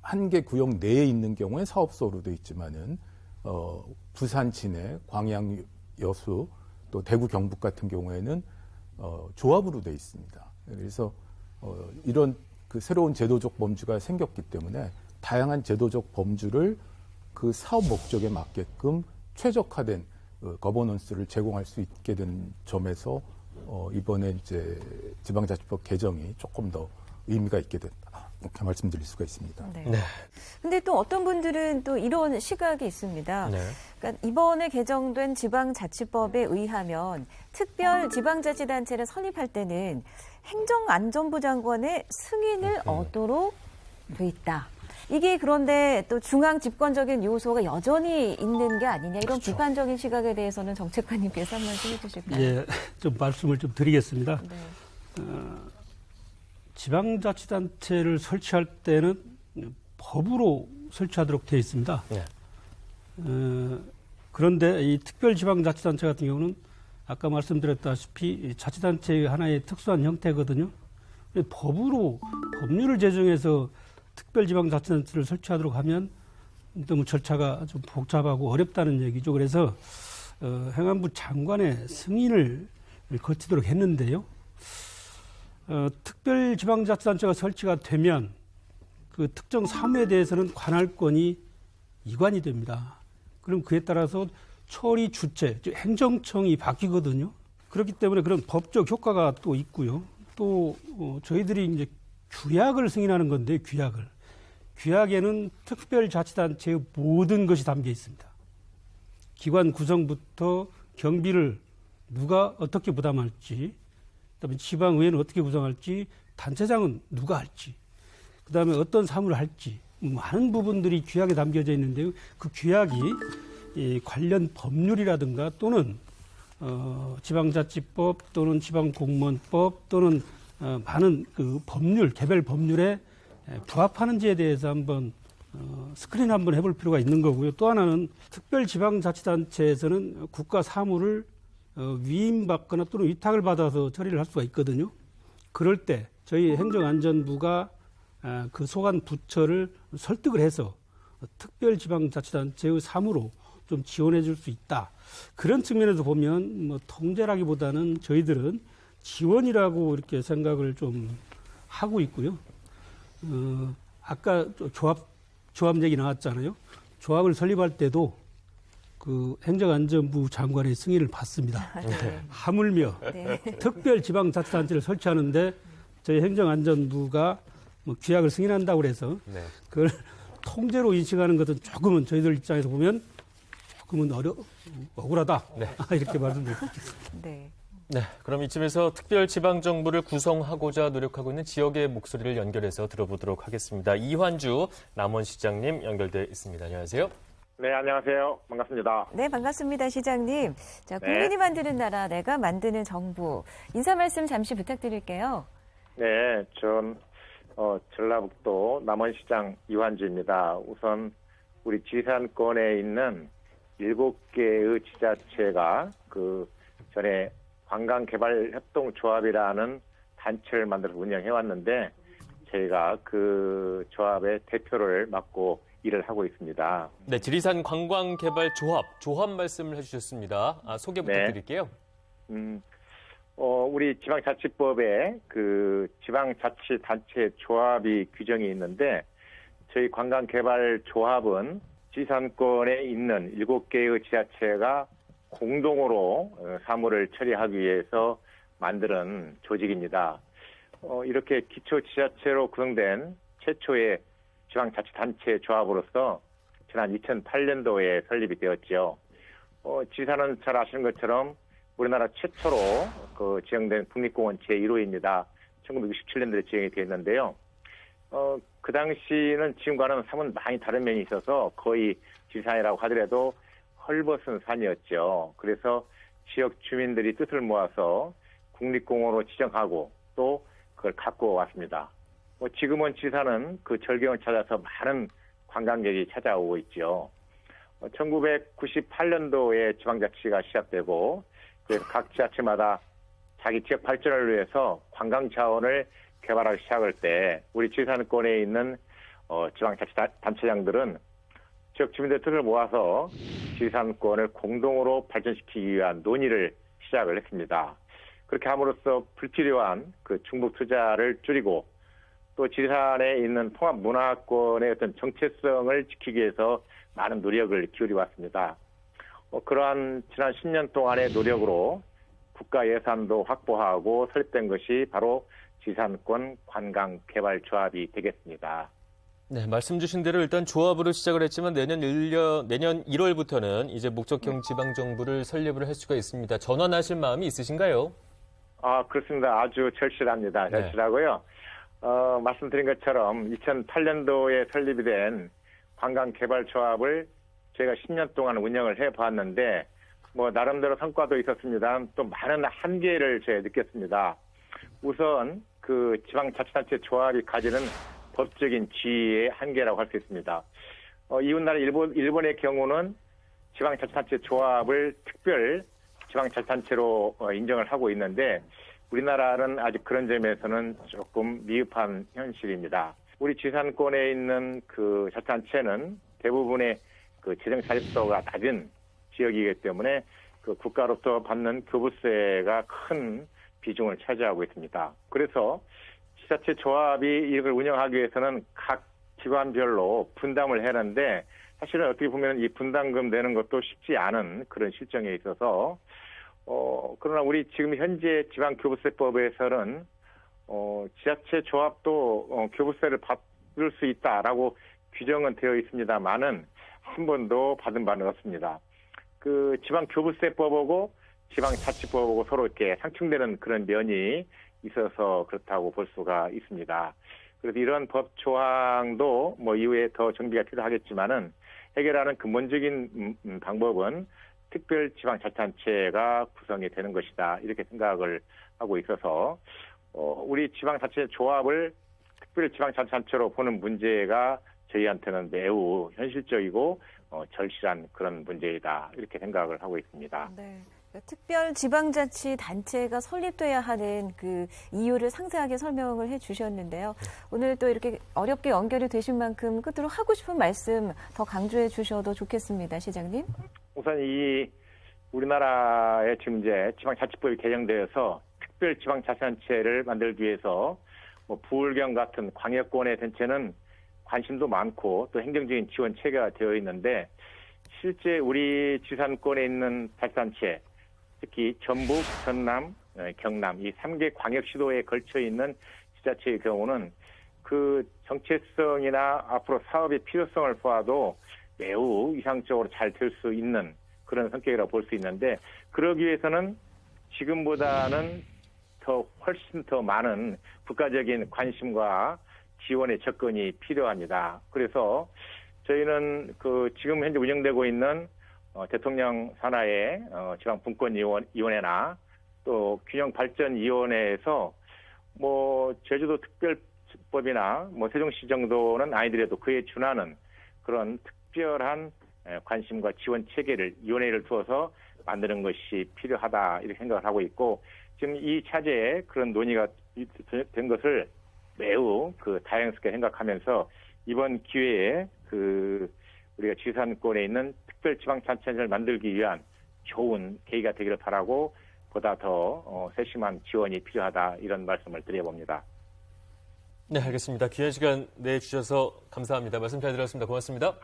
한 개 구역 내에 있는 경우에 사업소로 돼 있지만은 부산 진해, 광양 여수, 또 대구 경북 같은 경우에는 조합으로 돼 있습니다. 그래서 이런 그 새로운 제도적 범주가 생겼기 때문에 다양한 제도적 범주를 그 사업 목적에 맞게끔 최적화된 거버넌스를 제공할 수 있게 된 점에서 이번에 이제 지방자치법 개정이 조금 더 의미가 있게 됐다. 이렇게 말씀드릴 수가 있습니다. 네. 네. 근데 또 어떤 분들은 또 이런 시각이 있습니다. 네. 그러니까 이번에 개정된 지방자치법에 의하면 특별 지방자치단체를 설립할 때는 행정안전부 장관의 승인을 얻도록 돼 있다. 이게 그런데 또 중앙 집권적인 요소가 여전히 있는 게 아니냐 이런 그렇죠. 비판적인 시각에 대해서는 정책관님께서 한 말씀 해주실까요? 예, 좀 말씀을 좀 드리겠습니다. 네. 지방자치단체를 설치할 때는 법으로 설치하도록 되어 있습니다. 네. 그런데 이 특별지방자치단체 같은 경우는 아까 말씀드렸다시피 자치단체의 하나의 특수한 형태거든요. 법률을 제정해서 특별지방자치단체를 설치하도록 하면 너무 절차가 좀 복잡하고 어렵다는 얘기죠. 그래서 행안부 장관의 승인을 거치도록 했는데요. 특별지방자치단체가 설치가 되면 그 특정 사무에 대해서는 관할권이 이관이 됩니다. 그럼 그에 따라서 처리 주체, 즉 행정청이 바뀌거든요. 그렇기 때문에 그런 법적 효과가 또 있고요. 또 저희들이 이제 규약을 승인하는 건데 규약에는 특별자치단체의 모든 것이 담겨 있습니다. 기관 구성부터 경비를 누가 어떻게 부담할지, 그다음에 지방의회는 어떻게 구성할지, 단체장은 누가 할지, 그다음에 어떤 사무를 할지 많은 부분들이 규약에 담겨져 있는데요. 그 규약이 관련 법률이라든가 또는 지방자치법 또는 지방공무원법 또는 많은 그 법률, 개별 법률에 부합하는지에 대해서 한번 스크린 한번 해볼 필요가 있는 거고요. 또 하나는 특별지방자치단체에서는 국가 사무를 위임받거나 또는 위탁을 받아서 처리를 할 수가 있거든요. 그럴 때 저희 행정안전부가 그 소관 부처를 설득을 해서 특별지방자치단체의 사무로 좀 지원해 줄 수 있다. 그런 측면에서 보면 뭐 통제라기보다는 저희들은 지원이라고 이렇게 생각을 좀 하고 있고요. 아까 조합 얘기 나왔잖아요. 조합을 설립할 때도 그 행정안전부 장관의 승인을 받습니다. 네. 하물며 네. 특별지방자치단체를 설치하는데 저희 행정안전부가 뭐 규약을 승인한다고 그래서 네. 그걸 통제로 인식하는 것은 조금은 저희들 입장에서 보면 조금은 억울하다. 네. 이렇게 말씀드릴 수 있겠습니다. 네. 네, 그럼 이쯤에서 특별지방정부를 구성하고자 노력하고 있는 지역의 목소리를 연결해서 들어보도록 하겠습니다. 이환주 남원시장님 연결돼 있습니다. 안녕하세요. 네, 안녕하세요. 반갑습니다. 네, 반갑습니다, 시장님. 자, 네. 국민이 만드는 나라, 내가 만드는 정부. 인사 말씀 잠시 부탁드릴게요. 네, 전 전라북도 남원시장 이환주입니다. 우선 우리 지산권에 있는 7개의 지자체가 그 전에 관광개발협동조합이라는 단체를 만들어서 운영해왔는데 저희가 그 조합의 대표를 맡고 일을 하고 있습니다. 네, 지리산 관광개발조합 말씀을 해주셨습니다. 소개 부탁드릴게요. 우리 지방자치법에 그 지방자치단체 조합이 규정이 있는데 저희 관광개발조합은 지산권에 있는 7개의 지자체가 공동으로 사무를 처리하기 위해서 만드는 조직입니다. 이렇게 기초지자체로 구성된 최초의 지방자치단체 조합으로서 지난 2008년도에 설립이 되었죠. 지사는 잘 아시는 것처럼 우리나라 최초로 그 지정된 국립공원 제1호입니다. 1967년도에 지정이 되었는데요. 그 당시는 지금과는 사뭇 많이 다른 면이 있어서 거의 지산이라고 하더라도 헐벗은 산이었죠. 그래서 지역 주민들이 뜻을 모아서 국립공원으로 지정하고 또 그걸 갖고 왔습니다. 지금은 지산은 그 절경을 찾아서 많은 관광객이 찾아오고 있죠. 1998년도에 지방자치가 시작되고 그래서 각 지자체마다 자기 지역 발전을 위해서 관광 자원을 개발하기 시작할 때 우리 지산권에 있는 지방자치단체장들은 지역 주민들의 뜻을 모아서 지산권을 공동으로 발전시키기 위한 논의를 시작을 했습니다. 그렇게 함으로써 불필요한 그 중복 투자를 줄이고 또 지산에 있는 통합 문화권의 어떤 정체성을 지키기 위해서 많은 노력을 기울여 왔습니다. 그러한 지난 10년 동안의 노력으로 국가 예산도 확보하고 설립된 것이 바로 지산권 관광개발조합이 되겠습니다. 네, 말씀 주신 대로 일단 조합으로 시작을 했지만 내년 1월부터는 이제 목적형 지방정부를 설립을 할 수가 있습니다. 전환하실 마음이 있으신가요? 그렇습니다. 아주 절실합니다. 절실하고요. 말씀드린 것처럼 2008년도에 설립이 된 관광개발조합을 저희가 10년 동안 운영을 해봤는데 나름대로 성과도 있었습니다. 또 많은 한계를 저희가 느꼈습니다. 우선 그 지방자치단체 조합이 가지는 법적인 지위의 한계라고 할 수 있습니다. 이웃나라 일본의 경우는 지방자치단체 조합을 특별 지방자치단체로 인정을 하고 있는데 우리나라는 아직 그런 점에서는 조금 미흡한 현실입니다. 우리 지산권에 있는 그 자치단체는 대부분의 그 재정 자립도가 낮은 지역이기 때문에 그 국가로부터 받는 교부세가 큰 비중을 차지하고 있습니다. 그래서 지자체 조합이 이걸 운영하기 위해서는 각 기관별로 분담을 해는데 사실은 어떻게 보면 이 분담금 내는 것도 쉽지 않은 그런 실정에 있어서 그러나 우리 지금 현재 지방교부세법에서는 지자체 조합도 교부세를 받을 수 있다라고 규정은 되어 있습니다만은 한 번도 받은 바는 없습니다. 그 지방교부세법하고 지방자치법하고 서로 이렇게 상충되는 그런 면이 있어서 그렇다고 볼 수가 있습니다. 그래서 이런 법 조항도 뭐 이후에 더 정비가 필요하겠지만은 해결하는 근본적인 방법은 특별지방자치단체가 구성이 되는 것이다. 이렇게 생각을 하고 있어서 우리 지방자치 조합을 특별지방자치단체로 보는 문제가 저희한테는 매우 현실적이고 절실한 그런 문제이다. 이렇게 생각을 하고 있습니다. 네. 특별지방자치단체가 설립돼야 하는 그 이유를 상세하게 설명을 해 주셨는데요. 오늘 또 이렇게 어렵게 연결이 되신 만큼 끝으로 하고 싶은 말씀 더 강조해 주셔도 좋겠습니다. 시장님. 우선 이 우리나라의 지금 이제 지방자치법이 개정되어서 특별지방자치단체를 만들기 위해서 뭐 부울경 같은 광역권의 단체는 관심도 많고 또 행정적인 지원 체계가 되어 있는데 실제 우리 지산권에 있는 자치단체 특히 전북, 전남, 경남 이 3개 광역시도에 걸쳐 있는 지자체의 경우는 그 정체성이나 앞으로 사업의 필요성을 보아도 매우 이상적으로 잘 될 수 있는 그런 성격이라고 볼 수 있는데 그러기 위해서는 지금보다는 훨씬 더 많은 국가적인 관심과 지원의 접근이 필요합니다. 그래서 저희는 그 지금 현재 운영되고 있는 대통령 산하의 지방분권위원회나 또 균형발전위원회에서 뭐 제주도 특별법이나 뭐 세종시 정도는 아니더라도 그에 준하는 그런 특별한 관심과 지원 체계를 위원회를 두어서 만드는 것이 필요하다 이렇게 생각을 하고 있고 지금 이 차제에 그런 논의가 된 것을 매우 그 다양스럽게 생각하면서 이번 기회에 그 우리가 지산권에 있는 특별지방자치단체를 만들기 위한 좋은 계기가 되기를 바라고 보다 더 세심한 지원이 필요하다 이런 말씀을 드려봅니다. 네, 알겠습니다. 귀한 시간 내주셔서 감사합니다. 말씀 잘 들었습니다. 고맙습니다.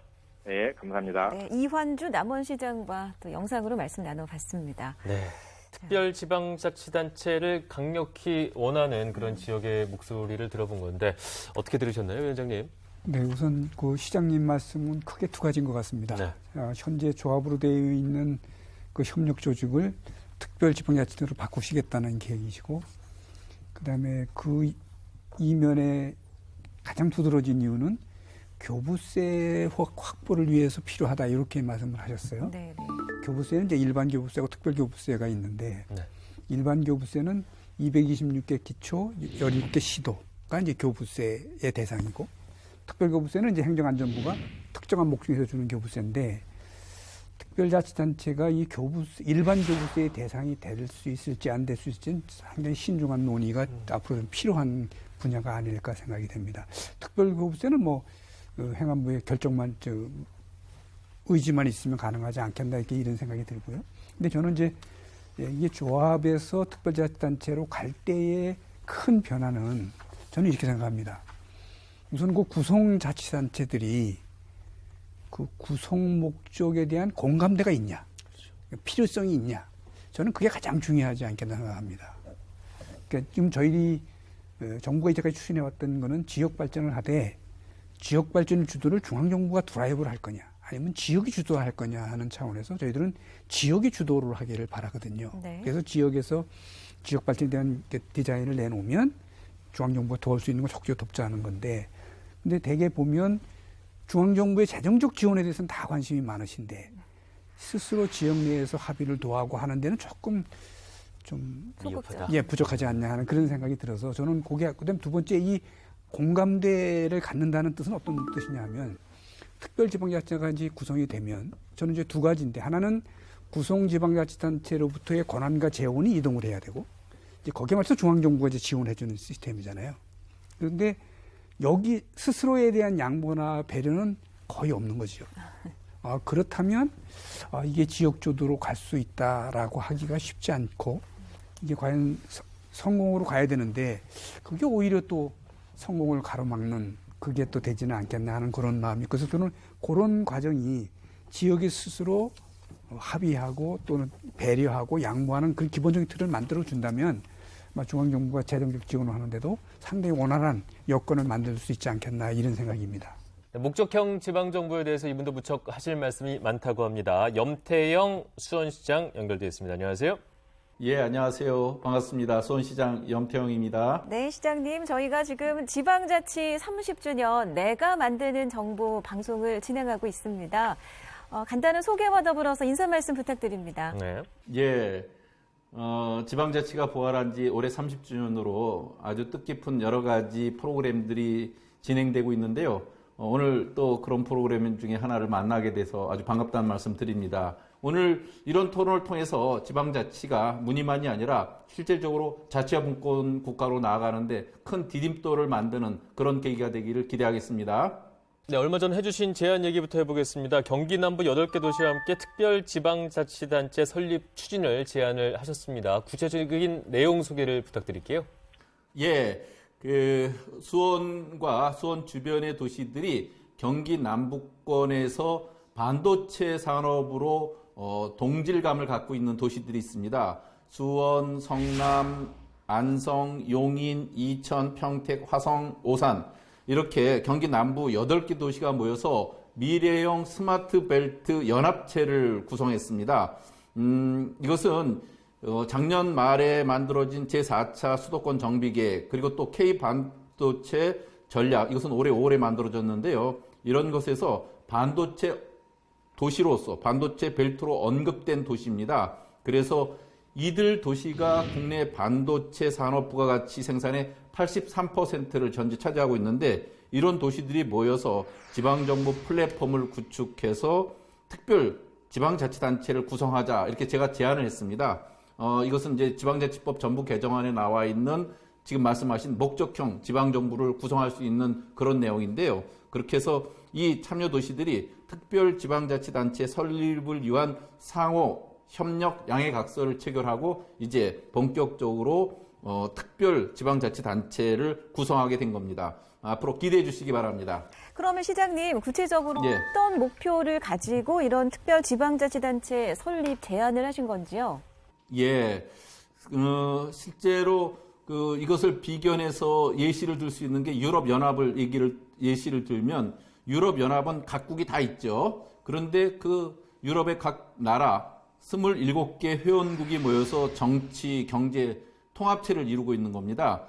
네, 감사합니다. 네, 이환주 남원시장과 또 영상으로 말씀 나눠봤습니다. 네. 특별지방자치단체를 강력히 원하는 그런 지역의 목소리를 들어본 건데 어떻게 들으셨나요, 위원장님? 네, 우선 그 시장님 말씀은 크게 두 가지인 것 같습니다. 네. 현재 조합으로 되어 있는 그 협력 조직을 특별지방자치단체로 바꾸시겠다는 계획이시고, 그다음에 그 이면에 가장 두드러진 이유는 교부세 확보를 위해서 필요하다 이렇게 말씀을 하셨어요. 네. 교부세는 이제 일반 교부세하고 특별 교부세가 있는데 네. 일반 교부세는 226개 기초, 17개 시도가 이제 교부세의 대상이고 특별 교부세는 이제 행정안전부가 특정한 목적에서 주는 교부세인데 특별자치단체가 이 교부세, 일반 교부세의 대상이 될 수 있을지 안 될 수 있을지는 상당히 신중한 논의가 앞으로 좀 필요한 분야가 아닐까 생각이 됩니다. 특별 교부세는 뭐 행안부의 결정만 의지만 있으면 가능하지 않겠나 이렇게 이런 생각이 들고요. 근데 저는 이제 이게 조합에서 특별자치단체로 갈 때의 큰 변화는 저는 이렇게 생각합니다. 우선 그 구성자치단체들이 그 구성 목적에 대한 공감대가 있냐, 필요성이 있냐. 저는 그게 가장 중요하지 않겠나 생각합니다. 그러니까 지금 저희들이 정부가 이제까지 추진해왔던 거는 지역 발전을 하되 지역 발전 주도를 중앙정부가 드라이브를 할 거냐 아니면 지역이 주도할 거냐 하는 차원에서 저희들은 지역이 주도를 하기를 바라거든요. 네. 그래서 지역에서 지역 발전에 대한 디자인을 내놓으면 중앙정부가 도울 수 있는 걸 적극적으로 돕자는 건데 근데 대개 보면 중앙정부의 재정적 지원에 대해서는 다 관심이 많으신데 스스로 지역 내에서 합의를 도하고 하는 데는 조금 좀 부족하지 않냐 하는 그런 생각이 들어서 저는 그다음 두 번째 이 공감대를 갖는다는 뜻은 어떤 뜻이냐면 특별지방자치가 이제 구성이 되면 저는 이제 두 가지인데 하나는 구성지방자치단체로부터의 권한과 재원이 이동을 해야 되고 이제 거기에 맞춰서 중앙정부가 이제 지원해주는 시스템이잖아요. 그런데 여기 스스로에 대한 양보나 배려는 거의 없는 거죠. 그렇다면 이게 지역 주도로 갈 수 있다라고 하기가 쉽지 않고 이게 과연 성공으로 가야 되는데 그게 오히려 또 성공을 가로막는 그게 또 되지는 않겠나 하는 그런 마음이 그래서 저는 그런 과정이 지역이 스스로 합의하고 또는 배려하고 양보하는 그 기본적인 틀을 만들어 준다면 중앙정부가 재정적 지원을 하는데도 상당히 원활한 여건을 만들 수 있지 않겠나 이런 생각입니다. 목적형 지방정부에 대해서 이분도 무척 하실 말씀이 많다고 합니다. 염태영 수원시장 연결되어 있습니다. 안녕하세요. 예, 안녕하세요. 반갑습니다. 수원시장 염태영입니다. 네, 시장님. 저희가 지금 지방자치 30주년 내가 만드는 정부 방송을 진행하고 있습니다. 간단한 소개와 더불어서 인사 말씀 부탁드립니다. 네. 예, 지방자치가 부활한 지 올해 30주년으로 아주 뜻깊은 여러 가지 프로그램들이 진행되고 있는데요. 오늘 또 그런 프로그램 중에 하나를 만나게 돼서 아주 반갑다는 말씀 드립니다. 오늘 이런 토론을 통해서 지방자치가 무늬만이 아니라 실질적으로 자치와 분권 국가로 나아가는데 큰 디딤돌을 만드는 그런 계기가 되기를 기대하겠습니다. 네, 얼마 전 해주신 제안 얘기부터 해보겠습니다. 경기 남부 8개 도시와 함께 특별 지방자치단체 설립 추진을 제안을 하셨습니다. 구체적인 내용 소개를 부탁드릴게요. 예, 수원과 수원 주변의 도시들이 경기 남부권에서 반도체 산업으로 동질감을 갖고 있는 도시들이 있습니다. 수원, 성남, 안성, 용인, 이천, 평택, 화성, 오산 이렇게 경기 남부 8개 도시가 모여서 미래형 스마트 벨트 연합체를 구성했습니다. 이것은 작년 말에 만들어진 제4차 수도권 정비계획 그리고 또 K반도체 전략 이것은 올해 5월에 만들어졌는데요. 이런 것에서 반도체 도시로서 반도체 벨트로 언급된 도시입니다. 그래서 이들 도시가 국내 반도체 산업 부가가치 생산의 83%를 전체 차지하고 있는데 이런 도시들이 모여서 지방정부 플랫폼을 구축해서 특별 지방자치단체를 구성하자 이렇게 제가 제안을 했습니다. 이것은 이제 지방자치법 전부 개정안에 나와 있는 지금 말씀하신 목적형 지방정부를 구성할 수 있는 그런 내용인데요. 그렇게 해서 이 참여도시들이 특별지방자치단체 설립을 위한 상호 협력 양해각서를 체결하고 이제 본격적으로 특별지방자치단체를 구성하게 된 겁니다. 앞으로 기대해 주시기 바랍니다. 그러면 시장님, 구체적으로 예. 어떤 목표를 가지고 이런 특별지방자치단체 설립 제안을 하신 건지요? 예, 실제로 이것을 비견해서 예시를 들 수 있는 게 유럽연합을 예시를 들면 유럽연합은 각국이 다 있죠. 그런데 그 유럽의 각 나라 27개 회원국이 모여서 정치, 경제 통합체를 이루고 있는 겁니다.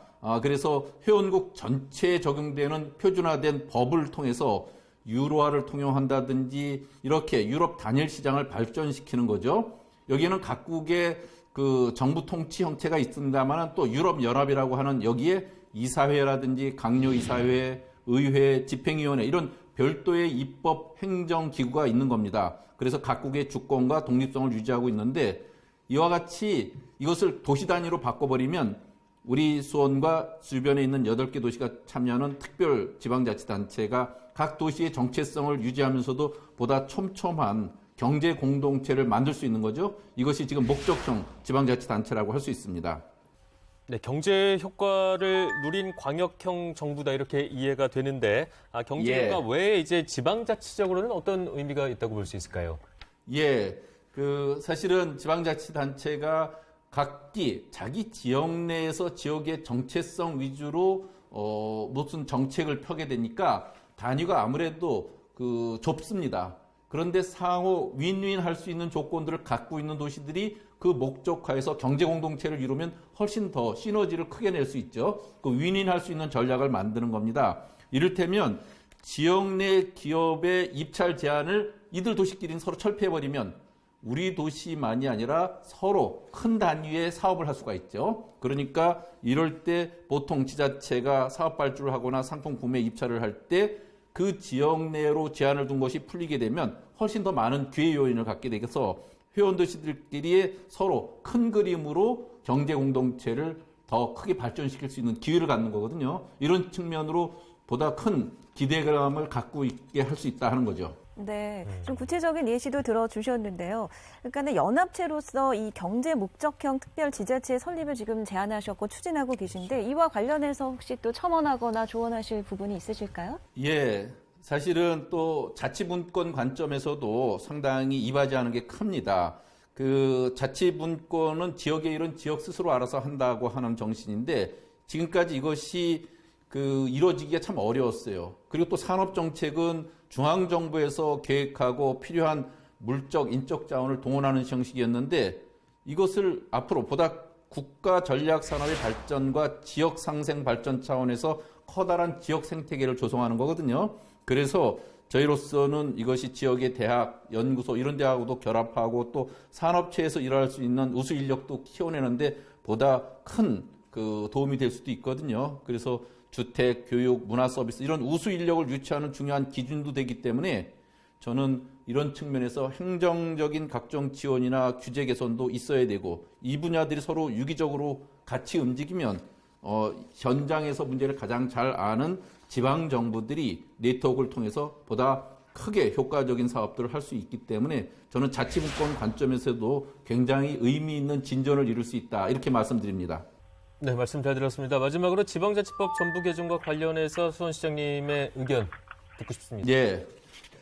그래서 회원국 전체에 적용되는 표준화된 법을 통해서 유로화를 통용한다든지 이렇게 유럽 단일 시장을 발전시키는 거죠. 여기에는 각국의 그 정부 통치 형태가 있습니다만 또 유럽연합이라고 하는 여기에 이사회라든지 강요이사회, 의회, 집행위원회 이런 별도의 입법 행정기구가 있는 겁니다. 그래서 각국의 주권과 독립성을 유지하고 있는데 이와 같이 이것을 도시 단위로 바꿔버리면 우리 수원과 주변에 있는 8개 도시가 참여하는 특별 지방자치단체가 각 도시의 정체성을 유지하면서도 보다 촘촘한 경제 공동체를 만들 수 있는 거죠. 이것이 지금 목적형 지방자치단체라고 할 수 있습니다. 네, 경제 효과를 누린 광역형 정부다 이렇게 이해가 되는데 경제 효과 외에 이제 지방자치적으로는 어떤 의미가 있다고 볼 수 있을까요? 예, 사실은 지방자치단체가 각기 자기 지역 내에서 지역의 정체성 위주로 무슨 정책을 펴게 되니까 단위가 아무래도 좁습니다. 그런데 상호 윈윈 할 수 있는 조건들을 갖고 있는 도시들이 그 목적화해서 경제 공동체를 이루면 훨씬 더 시너지를 크게 낼 수 있죠. 그 윈윈 할 수 있는 전략을 만드는 겁니다. 이를테면 지역 내 기업의 입찰 제한을 이들 도시끼리는 서로 철폐해버리면 우리 도시만이 아니라 서로 큰 단위의 사업을 할 수가 있죠. 그러니까 이럴 때 보통 지자체가 사업 발주를 하거나 상품 구매 입찰을 할 때 그 지역 내로 제한을 둔 것이 풀리게 되면 훨씬 더 많은 기회 요인을 갖게 되어서 회원 도시들끼리의 서로 큰 그림으로 경제 공동체를 더 크게 발전시킬 수 있는 기회를 갖는 거거든요. 이런 측면으로 보다 큰 기대감을 갖고 있게 할 수 있다 하는 거죠. 네, 좀 구체적인 예시도 들어주셨는데요. 그러니까 연합체로서 이 경제 목적형 특별 지자체 설립을 지금 제안하셨고 추진하고 계신데 이와 관련해서 혹시 또 첨언하거나 조언하실 부분이 있으실까요? 예, 사실은 또 자치분권 관점에서도 상당히 이바지하는 게 큽니다. 자치분권은 지역의 일은 지역 스스로 알아서 한다고 하는 정신인데 지금까지 이것이 이루어지기가 참 어려웠어요. 그리고 또 산업정책은 중앙정부에서 계획하고 필요한 물적, 인적 자원을 동원하는 형식이었는데 이것을 앞으로 보다 국가 전략 산업의 발전과 지역 상생 발전 차원에서 커다란 지역 생태계를 조성하는 거거든요. 그래서 저희로서는 이것이 지역의 대학, 연구소 이런 데하고도 결합하고 또 산업체에서 일할 수 있는 우수 인력도 키워내는데 보다 큰 그 도움이 될 수도 있거든요. 그래서 주택, 교육, 문화 서비스 이런 우수 인력을 유치하는 중요한 기준도 되기 때문에 저는 이런 측면에서 행정적인 각종 지원이나 규제 개선도 있어야 되고 이 분야들이 서로 유기적으로 같이 움직이면 현장에서 문제를 가장 잘 아는 지방 정부들이 네트워크를 통해서 보다 크게 효과적인 사업들을 할 수 있기 때문에 저는 자치분권 관점에서도 굉장히 의미 있는 진전을 이룰 수 있다 이렇게 말씀드립니다. 네, 말씀 잘 들었습니다. 마지막으로 지방자치법 전부 개정과 관련해서 수원시장님의 의견 듣고 싶습니다. 예.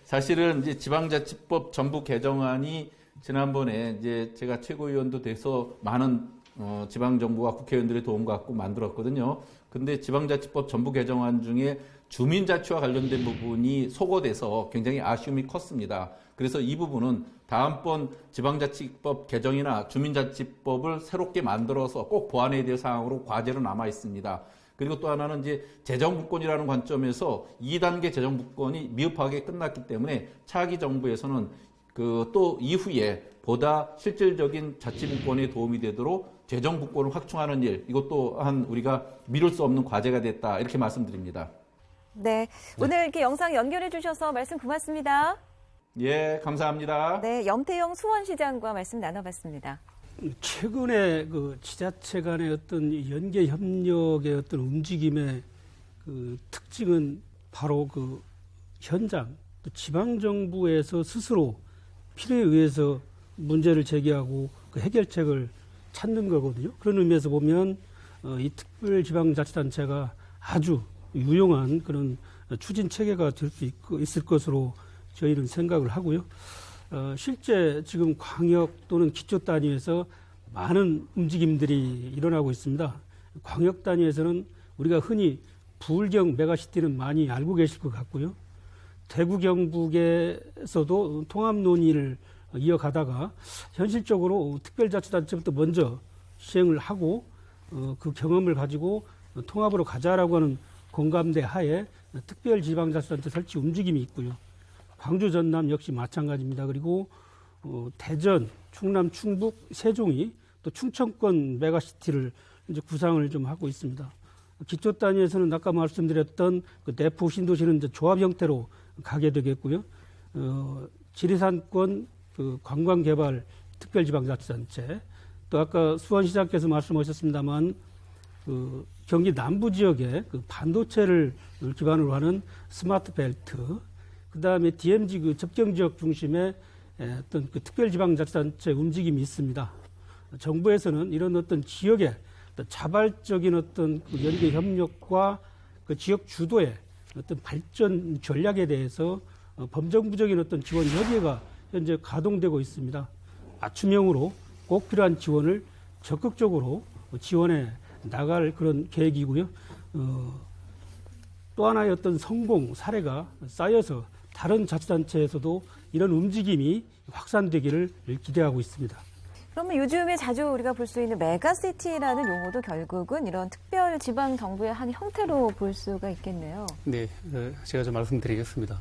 사실은 이제 지방자치법 전부 개정안이 지난번에 이제 제가 최고위원도 돼서 많은 지방정부와 국회의원들의 도움을 갖고 만들었거든요. 근데 지방자치법 전부 개정안 중에 주민자치와 관련된 부분이 소거돼서 굉장히 아쉬움이 컸습니다. 그래서 이 부분은 다음번 지방자치법 개정이나 주민자치법을 새롭게 만들어서 꼭 보완해야 될 사항으로 과제로 남아 있습니다. 그리고 또 하나는 이제 재정부권이라는 관점에서 2단계 재정부권이 미흡하게 끝났기 때문에 차기 정부에서는 그 또 이후에 보다 실질적인 자치분권에 도움이 되도록 재정부권을 확충하는 일, 이것 또한 우리가 미룰 수 없는 과제가 됐다 이렇게 말씀드립니다. 네, 오늘 이렇게 영상 연결해 주셔서 말씀 고맙습니다. 예, 감사합니다. 네, 염태영 수원시장과 말씀 나눠봤습니다. 최근에 그 지자체 간의 어떤 연계 협력의 어떤 움직임의 그 특징은 바로 그 현장, 또 지방 정부에서 스스로 필요에 의해서 문제를 제기하고 그 해결책을 찾는 거거든요. 그런 의미에서 보면 이 특별지방자치단체가 아주 유용한 그런 추진 체계가 될 수 있을 것으로 저희는 생각을 하고요. 실제 지금 광역 또는 기초 단위에서 많은 움직임들이 일어나고 있습니다. 광역 단위에서는 우리가 흔히 부울경 메가시티는 많이 알고 계실 것 같고요. 대구 경북에서도 통합 논의를 이어가다가 현실적으로 특별자치단체부터 먼저 시행을 하고 그 경험을 가지고 통합으로 가자라고 하는 공감대 하에 특별지방자치단체 설치 움직임이 있고요. 광주, 전남 역시 마찬가지입니다. 그리고 대전, 충남, 충북, 세종이 또 충청권 메가시티를 이제 구상을 좀 하고 있습니다. 기초 단위에서는 아까 말씀드렸던 그 내포 신도시는 이제 조합 형태로 가게 되겠고요. 지리산권 그 관광개발 특별지방자치단체, 또 아까 수원시장께서 말씀하셨습니다만 그 경기 남부 지역에 그 반도체를 기반으로 하는 스마트 벨트, 그 다음에 DMZ 그 접경 지역 중심의 어떤 그 특별지방자치단체 움직임이 있습니다. 정부에서는 이런 어떤 지역의 어떤 자발적인 어떤 그 연계 협력과 그 지역 주도의 어떤 발전 전략에 대해서 범정부적인 어떤 지원 협의회가 현재 가동되고 있습니다. 맞춤형으로 꼭 필요한 지원을 적극적으로 지원해 나갈 그런 계획이고요. 또 하나의 어떤 성공 사례가 쌓여서 다른 자치단체에서도 이런 움직임이 확산되기를 기대하고 있습니다. 그러면 요즘에 자주 우리가 볼 수 있는 메가시티라는 용어도 결국은 이런 특별 지방 정부의 한 형태로 볼 수가 있겠네요. 네, 제가 좀 말씀드리겠습니다.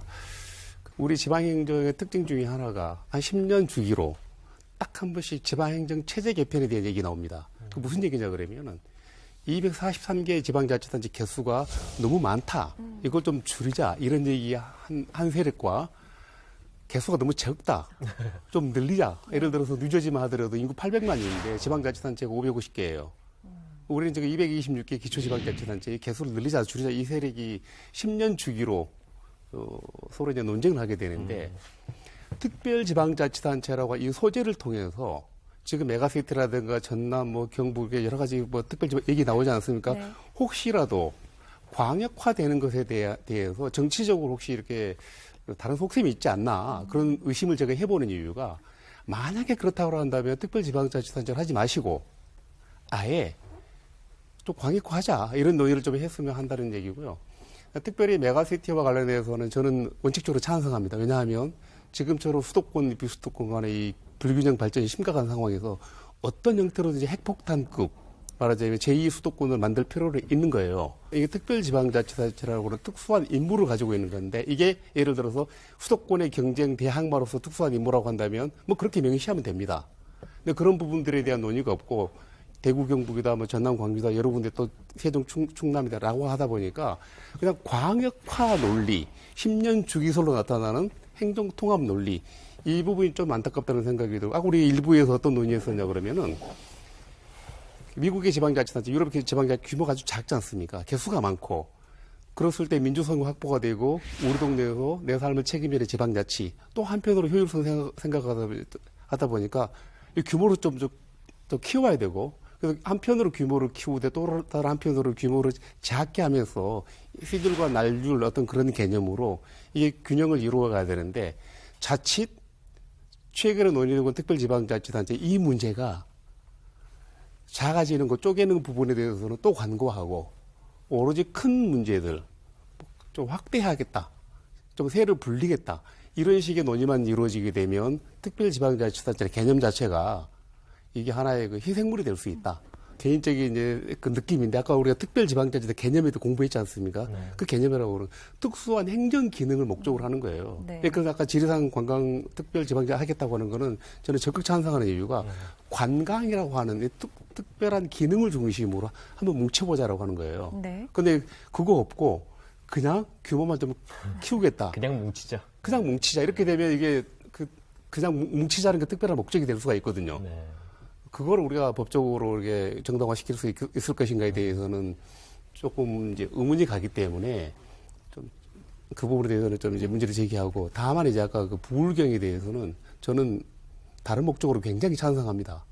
우리 지방행정의 특징 중에 하나가 한 10년 주기로 딱 한 번씩 지방행정 체제 개편에 대한 얘기 나옵니다. 그 무슨 얘기냐 그러면은 243개 지방자치단체 개수가 너무 많다. 이걸 좀 줄이자. 이런 얘기 한 세력과 개수가 너무 적다. 좀 늘리자. 예를 들어서 뉴저지만 하더라도 인구 800만인데 지방자치단체가 550개예요. 우리는 지금 226개 기초지방자치단체의 개수를 늘리자, 줄이자. 이 세력이 10년 주기로 서로 이제 논쟁을 하게 되는데 특별지방자치단체라고 이 소재를 통해서 지금 메가시티라든가 전남, 경북의 여러 가지 특별지방 얘기 나오지 않습니까? 네. 혹시라도 광역화되는 것에 대해서 정치적으로 혹시 이렇게 다른 속셈이 있지 않나 그런 의심을 제가 해보는 이유가 만약에 그렇다고 한다면 특별지방자치단체를 하지 마시고 아예 좀 광역화하자 이런 논의를 좀 했으면 한다는 얘기고요. 특별히 메가시티와 관련해서는 저는 원칙적으로 찬성합니다. 왜냐하면 지금처럼 수도권, 비수도권 간의 이 불균형 발전이 심각한 상황에서 어떤 형태로든 이제 핵폭탄급 말하자면 제2 수도권을 만들 필요가 있는 거예요. 이게 특별지방자치단체라고 하는 특수한 임무를 가지고 있는 건데 이게 예를 들어서 수도권의 경쟁 대항마로서 특수한 임무라고 한다면 뭐 그렇게 명시하면 됩니다. 근데 그런 부분들에 대한 논의가 없고 대구 경북이다 뭐 전남 광주다 여러 군데 또 세종 충남이다라고 하다 보니까 그냥 광역화 논리 10년 주기설로 나타나는 행정통합 논리 이 부분이 좀 안타깝다는 생각이 들고 우리 일부에서 어떤 논의했었냐 그러면은 미국의 지방자치단체, 유럽의 지방자치 규모가 아주 작지 않습니까? 개수가 많고 그랬을 때 민주성이 확보가 되고 우리 동네에서 내 삶을 책임지는 지방자치 또 한편으로 효율성 생각하다 보니까 이 규모를 좀 키워야 되고 그래서 한편으로 규모를 키우되 또 다른 한편으로 규모를 작게 하면서 휘둘과 날줄 어떤 그런 개념으로 이게 균형을 이루어가야 되는데 자칫 최근에 논의되고 특별지방자치단체 이 문제가 작아지는 것, 쪼개는 부분에 대해서는 또 관고하고 오로지 큰 문제들 좀 확대하겠다, 좀 세를 불리겠다 이런 식의 논의만 이루어지게 되면 특별지방자치단체 개념 자체가 이게 하나의 그 희생물이 될 수 있다. 개인적인 이제 그 느낌인데 아까 우리가 특별지방자치 개념에도 공부했지 않습니까? 네. 그 개념이라고 하는 특수한 행정 기능을 목적으로 하는 거예요. 네. 그래서 아까 지리산 관광 특별지방자치 하겠다고 하는 거는 저는 적극 찬성하는 이유가 관광이라고 하는 이 특별한 기능을 중심으로 한번 뭉쳐보자라고 하는 거예요. 네. 근데 그거 없고 그냥 규모만 좀 키우겠다. 그냥 뭉치자. 그냥 뭉치자. 이렇게 되면 이게 그냥 뭉치자는 게 특별한 목적이 될 수가 있거든요. 네. 그걸 우리가 법적으로 이렇게 정당화시킬 수 있을 것인가에 대해서는 조금 이제 의문이 가기 때문에 좀 그 부분에 대해서는 좀 이제 문제를 제기하고 다만 이제 아까 그 부울경에 대해서는 저는 다른 목적으로 굉장히 찬성합니다.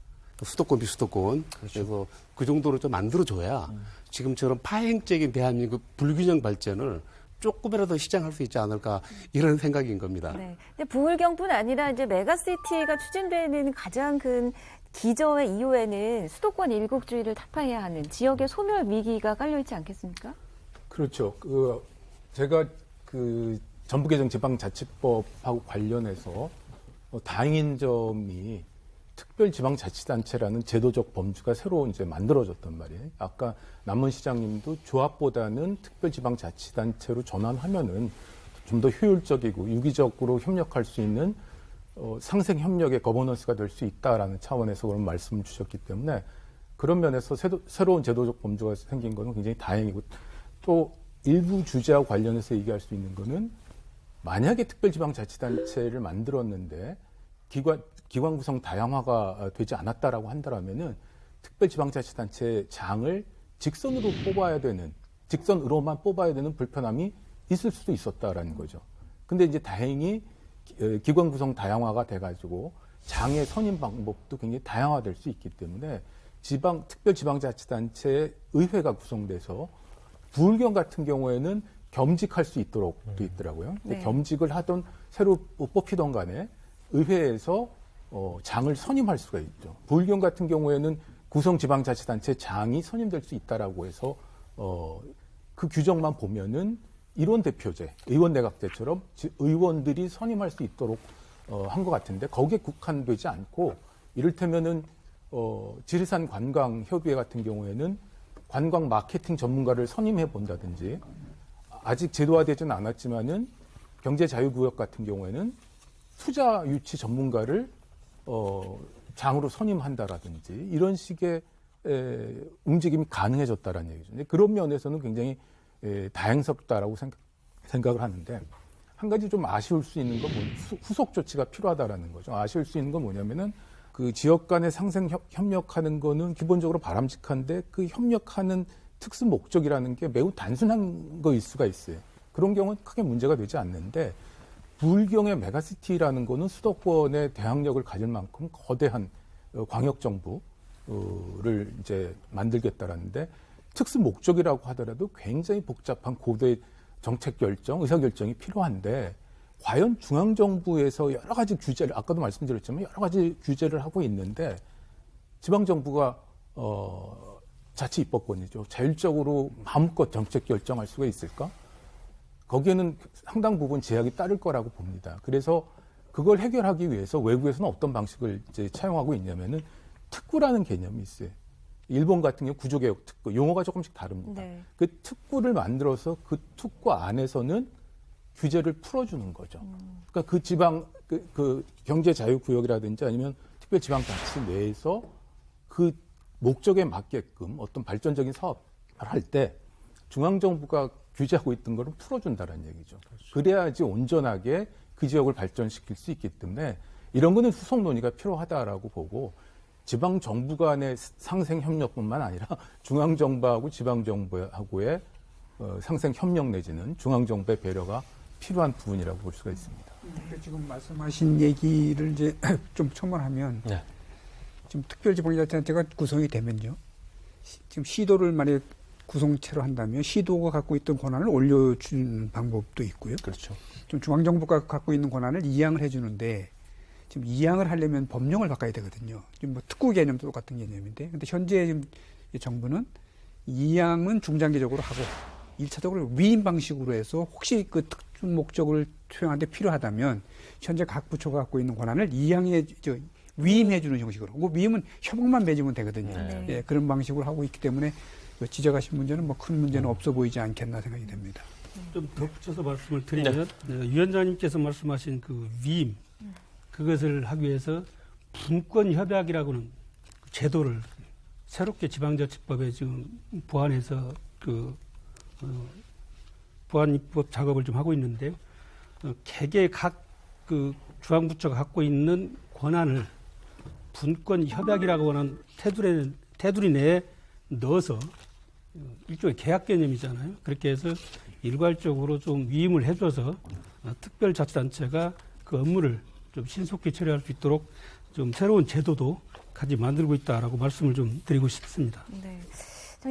수도권 비수도권. 그렇죠. 그래서 그 정도로 좀 만들어줘야 지금처럼 파행적인 대한민국 불균형 발전을 조금이라도 시장할 수 있지 않을까 이런 생각인 겁니다. 네. 근데 부울경뿐 아니라 이제 메가시티가 추진되는 가장 큰 기저의 이유에는 수도권 일국주의를 타파해야 하는 지역의 소멸 위기가 깔려 있지 않겠습니까? 그렇죠. 제가 전북개정 지방자치법하고 관련해서 다행인 점이 특별지방자치단체라는 제도적 범주가 새로 이제 만들어졌단 말이에요. 아까 남은 시장님도 조합보다는 특별지방자치단체로 전환하면은 좀 더 효율적이고 유기적으로 협력할 수 있는 상생 협력의 거버넌스가 될 수 있다라는 차원에서 그런 말씀을 주셨기 때문에 그런 면에서 새로운 제도적 범주가 생긴 것은 굉장히 다행이고 또 일부 주제와 관련해서 얘기할 수 있는 거는 만약에 특별지방자치단체를 만들었는데 기관 구성 다양화가 되지 않았다라고 한다면은 특별지방자치단체 장을 직선으로만 뽑아야 되는 불편함이 있을 수도 있었다라는 거죠. 근데 이제 다행히 기관 구성 다양화가 돼가지고 장의 선임 방법도 굉장히 다양화될 수 있기 때문에 특별지방자치단체 의회가 구성돼서 부울경 같은 경우에는 겸직할 수 있도록 돼 있더라고요. 네. 겸직을 하던 새로 뽑히던 간에 의회에서 장을 선임할 수가 있죠. 부울경 같은 경우에는 구성지방자치단체 장이 선임될 수 있다라고 해서 그 규정만 보면은 일원대표제, 의원내각제처럼 의원들이 선임할 수 있도록 한 것 같은데 거기에 국한되지 않고 이를테면은 지리산 관광협의회 같은 경우에는 관광 마케팅 전문가를 선임해 본다든지 아직 제도화되지는 않았지만은 경제자유구역 같은 경우에는 투자 유치 전문가를 장으로 선임한다라든지 이런 식의 움직임이 가능해졌다라는 얘기죠. 근데 그런 면에서는 굉장히 다행스럽다라고 생각을 하는데 한 가지 좀 아쉬울 수 있는 건 후속 조치가 필요하다라는 거죠. 아쉬울 수 있는 건 뭐냐면은 그 지역 간의 상생 협력하는 거는 기본적으로 바람직한데 그 협력하는 특수 목적이라는 게 매우 단순한 거일 수가 있어요. 그런 경우는 크게 문제가 되지 않는데 부울경의 메가시티라는 거는 수도권의 대항력을 가질 만큼 거대한 광역정부를 이제 만들겠다라는데 특수 목적이라고 하더라도 굉장히 복잡한 고도의 정책 결정, 의사 결정이 필요한데 과연 중앙정부에서 여러 가지 규제를 아까도 말씀드렸지만 여러 가지 규제를 하고 있는데 지방정부가 자치 입법권이죠. 자율적으로 마음껏 정책 결정할 수가 있을까? 거기에는 상당 부분 제약이 따를 거라고 봅니다. 그래서 그걸 해결하기 위해서 외국에서는 어떤 방식을 이제 차용하고 있냐면은 특구라는 개념이 있어요. 일본 같은 경우 구조개혁 특구, 용어가 조금씩 다릅니다. 네. 그 특구를 만들어서 그 특구 안에서는 규제를 풀어주는 거죠. 그러니까 그 지방, 그 경제자유구역이라든지 아니면 특별지방자치 내에서 그 목적에 맞게끔 어떤 발전적인 사업을 할 때 중앙정부가 규제하고 있던 거를 풀어준다는 얘기죠. 그래야지 온전하게 그 지역을 발전시킬 수 있기 때문에 이런 거는 후속 논의가 필요하다라고 보고 지방정부 간의 상생협력뿐만 아니라 중앙정부하고 지방정부하고의 상생협력 내지는 중앙정부의 배려가 필요한 부분이라고 볼 수가 있습니다. 지금 말씀하신 얘기를 이제 좀 첨언하면 네. 지금 특별지방자치단체가 구성이 되면요. 지금 시도를 만약 구성체로 한다면 시도가 갖고 있던 권한을 올려주는 방법도 있고요. 그렇죠. 좀 중앙정부가 갖고 있는 권한을 이양을 해주는데 지금 이양을 하려면 법령을 바꿔야 되거든요. 지금 뭐 특구 개념도 똑같은 개념인데, 근데 현재 지금 이 정부는 이양은 중장기적으로 하고 1차적으로 위임 방식으로 해서 혹시 그 특정 목적을 수행하는데 필요하다면 현재 각 부처가 갖고 있는 권한을 위임해주는 형식으로. 그 위임은 협약만 맺으면 되거든요. 네. 예, 그런 방식으로 하고 있기 때문에 지적하신 문제는 뭐 큰 문제는 없어 보이지 않겠나 생각이 됩니다. 좀 덧붙여서 말씀을 드리면 위원장님께서 말씀하신 그 위임 그것을 하기 위해서 분권협약이라고는 제도를 새롭게 지방자치법에 지금 보완해서 보완 입법 작업을 좀 하고 있는데요. 개개 각 그 중앙부처가 갖고 있는 권한을 분권협약이라고 하는 테두리 내에 넣어서 일종의 계약 개념이잖아요. 그렇게 해서 일괄적으로 좀 위임을 해줘서 특별자치단체가 그 업무를 좀 신속히 처리할 수 있도록 좀 새로운 제도도 같이 만들고 있다라고 말씀을 좀 드리고 싶습니다. 네.